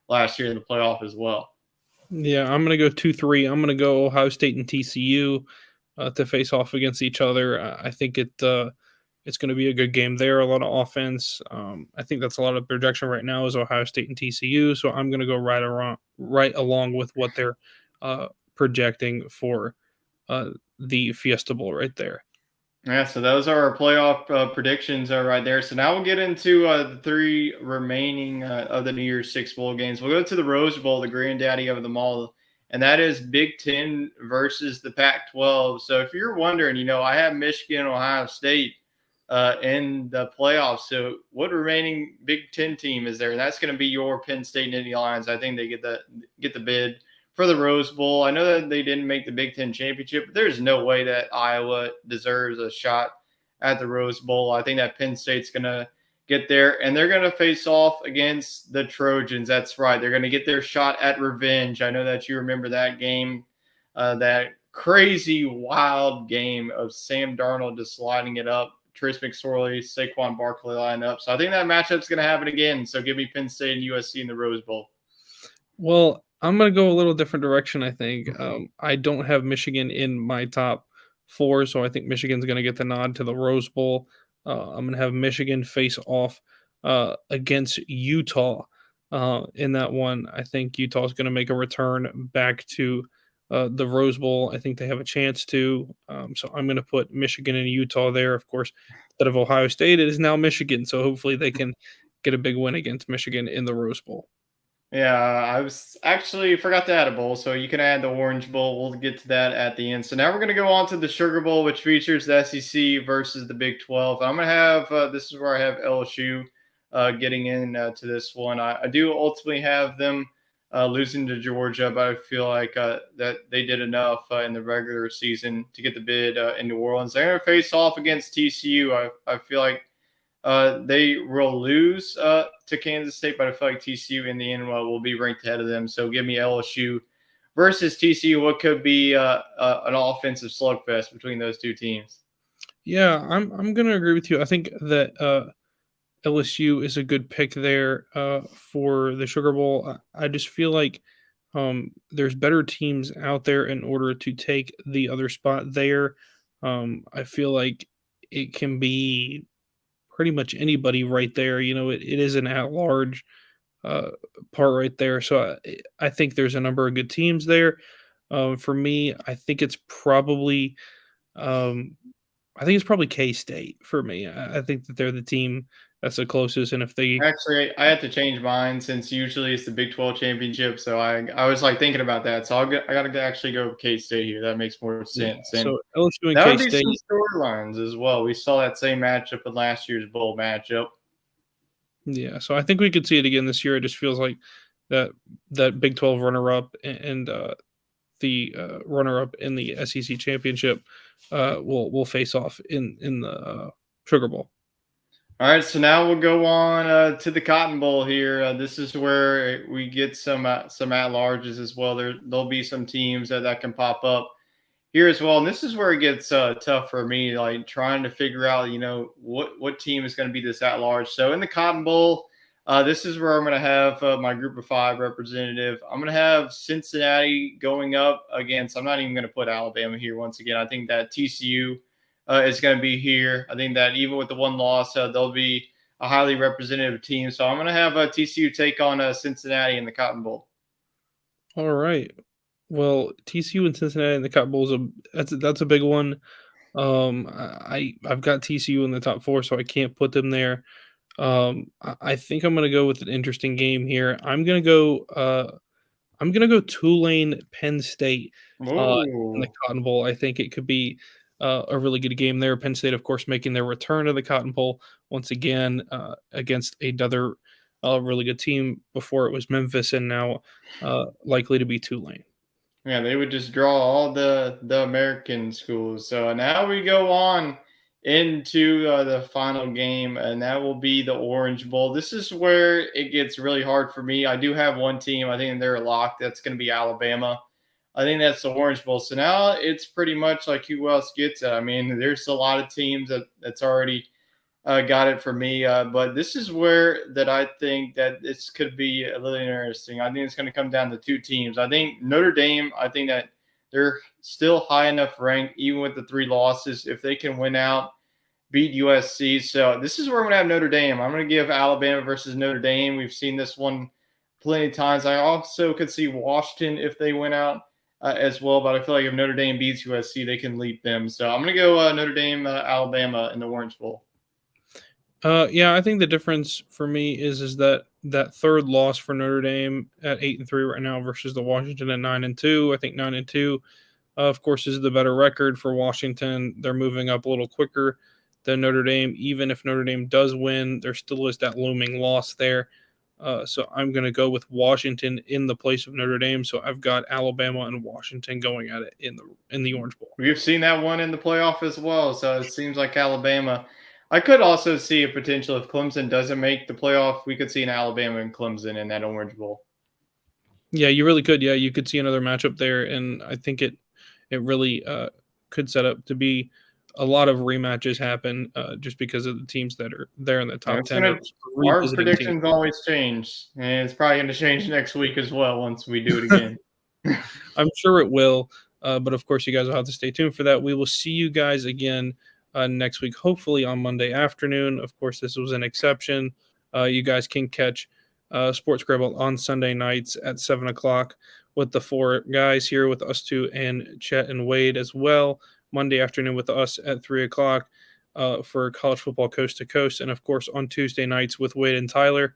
last year in the playoff as well. Yeah, I'm going to go 2-3. I'm going to go Ohio State and TCU to face off against each other. I think it's going to be a good game there. A lot of offense. I think that's a lot of projection right now is Ohio State and TCU. So I'm going to go right along with what they're projecting for the Fiesta Bowl right there. Yeah, so those are our playoff predictions right there. So now we'll get into the 3 remaining of the New Year's Six bowl games. We'll go to the Rose Bowl, the granddaddy of them all, and that is Big Ten versus the Pac-12. So if you're wondering, I have Michigan and Ohio State in the playoffs. So what remaining Big Ten team is there? And that's going to be your Penn State and Indy Lions. I think they get the bid for the Rose Bowl. I know that they didn't make the Big Ten championship, but there's no way that Iowa deserves a shot at the Rose Bowl. I think that Penn State's going to get there, and they're going to face off against the Trojans. That's right. They're going to get their shot at revenge. I know that you remember that game, that crazy, wild game of Sam Darnold just lining it up, Trace McSorley, Saquon Barkley line up. So I think that matchup's going to happen again. So give me Penn State and USC in the Rose Bowl. Well, I'm going to go a little different direction, I think. I don't have Michigan in my top 4, so I think Michigan's going to get the nod to the Rose Bowl. I'm going to have Michigan face off against Utah. in that one. I think Utah's going to make a return back to the Rose Bowl. I think they have a chance to. So I'm going to put Michigan and Utah there. Of course, instead of Ohio State, it is now Michigan. So hopefully they can get a big win against Michigan in the Rose Bowl. Yeah, I was actually forgot to add a bowl, so you can add the Orange Bowl. We'll get to that at the end. So now we're going to go on to the Sugar Bowl, which features the SEC versus the Big 12. I'm going to have this is where I have LSU getting in to this one. I do ultimately have them losing to Georgia, but I feel like that they did enough in the regular season to get the bid in New Orleans. They're going to face off against TCU. I feel like they will lose to Kansas State, but I feel like TCU in the end will be ranked ahead of them. So give me LSU versus TCU. What could be an offensive slugfest between those two teams? Yeah, I'm gonna agree with you. I think that LSU is a good pick there for the Sugar Bowl. I just feel like there's better teams out there in order to take the other spot there. I feel like it can be pretty much anybody right there. It is an at large uh, part right there. So I think there's a number of good teams there. For me, um, I think it's probably K State for me. I think that they're the team that's the closest, and if they Actually, I had to change mine since usually it's the Big 12 championship. So I was like thinking about that. So I got to actually go with K State here. That makes more yeah, sense. And so LSU and that K would be some State. storylines as well. We saw that same matchup in last year's bowl matchup. Yeah, so I think we could see it again this year. It just feels like that Big 12 runner up and the runner up in the SEC championship will face off in the Sugar Bowl. All right, so now we'll go on to the Cotton Bowl here. This is where we get some at larges as well. There'll be some teams that can pop up here as well, and this is where it gets tough for me, like trying to figure out, what team is going to be this at large. So in the Cotton Bowl, this is where I'm going to have my Group of Five representative. I'm going to have Cincinnati going up against. I'm not even going to put Alabama here once again. I think that TCU is going to be here. I think that even with the one loss, they'll be a highly representative team. So I'm going to have TCU take on Cincinnati in the Cotton Bowl. All right. Well, TCU and Cincinnati in the Cotton Bowl that's a big one. I've got TCU in the top four, so I can't put them there. I think I'm gonna go with an interesting game here. I'm gonna go Tulane Penn State in the Whoa. Cotton Bowl. I think it could be a really good game there. Penn State, of course, making their return to the Cotton Bowl once again against another really good team. Before it was Memphis, and now likely to be Tulane. Yeah, they would just draw all the American schools. So now we go on into the final game, and that will be the Orange Bowl. This is where it gets really hard for me. I do have one team. I think they're locked. That's going to be Alabama. I think that's the Orange Bowl. So now it's pretty much like who else gets it. I mean, there's a lot of teams that's already got it for me. But this is where that I think that this could be a little interesting. I think it's going to come down to two teams. I think Notre Dame. I think that they're still high enough ranked, even with the three losses, if they can win out, beat USC. So this is where I'm going to have Notre Dame. I'm going to give Alabama versus Notre Dame. We've seen this one plenty of times. I also could see Washington if they win out. As well, but I feel like if Notre Dame beats USC, they can leap them. So I'm going to go Notre Dame, Alabama in the Orange Bowl. Yeah, I think the difference for me is that third loss for Notre Dame at 8-3 right now versus the Washington at 9-2. I think 9-2, of course, is the better record for Washington. They're moving up a little quicker than Notre Dame. Even if Notre Dame does win, there still is that looming loss there. So I'm going to go with Washington in the place of Notre Dame. So I've got Alabama and Washington going at it in the Orange Bowl. We've seen that one in the playoff as well. So it seems like Alabama. I could also see a potential if Clemson doesn't make the playoff. We could see an Alabama and Clemson in that Orange Bowl. Yeah, you really could. Yeah, you could see another matchup there, and I think it really could set up to be a lot of rematches happen just because of the teams that are there in the And top 10 are our revisiting teams. predictions always change, and it's probably going to change next week as well once we do it again. I'm sure it will, but of course, you guys will have to stay tuned for that. We will see you guys again next week, hopefully on Monday afternoon. Of course, this was an exception. You guys can catch Sports Scrabble on Sunday nights at 7 o'clock with the four guys here with us two and Chet and Wade as well. Monday afternoon with us at 3 o'clock for college football coast to coast. And of course, on Tuesday nights with Wade and Tyler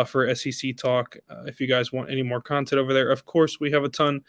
for SEC Talk. If you guys want any more content over there, of course, we have a ton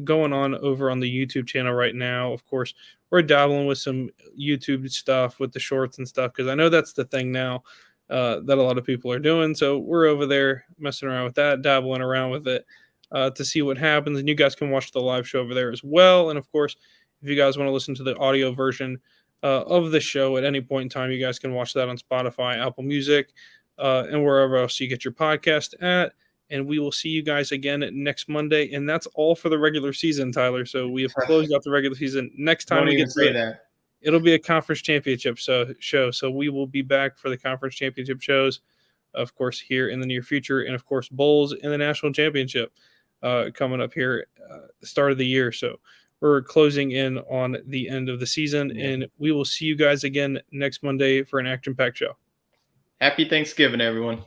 going on over on the YouTube channel right now. Of course, we're dabbling with some YouTube stuff with the shorts and stuff because I know that's the thing now that a lot of people are doing. So we're over there messing around with that, dabbling around with it to see what happens. And you guys can watch the live show over there as well. And of course, if you guys want to listen to the audio version of the show at any point in time, you guys can watch that on Spotify, Apple Music, and wherever else you get your podcast at. And we will see you guys again next Monday. And that's all for the regular season, Tyler. So we have closed out the regular season. Next time Don't we even get say to that. It'll be a conference championship show. So we will be back for the conference championship shows, of course, here in the near future. And, of course, bowls in the national championship coming up here the start of the year. So we're closing in on the end of the season. Yeah. And we will see you guys again next Monday for an action-packed show. Happy Thanksgiving, everyone.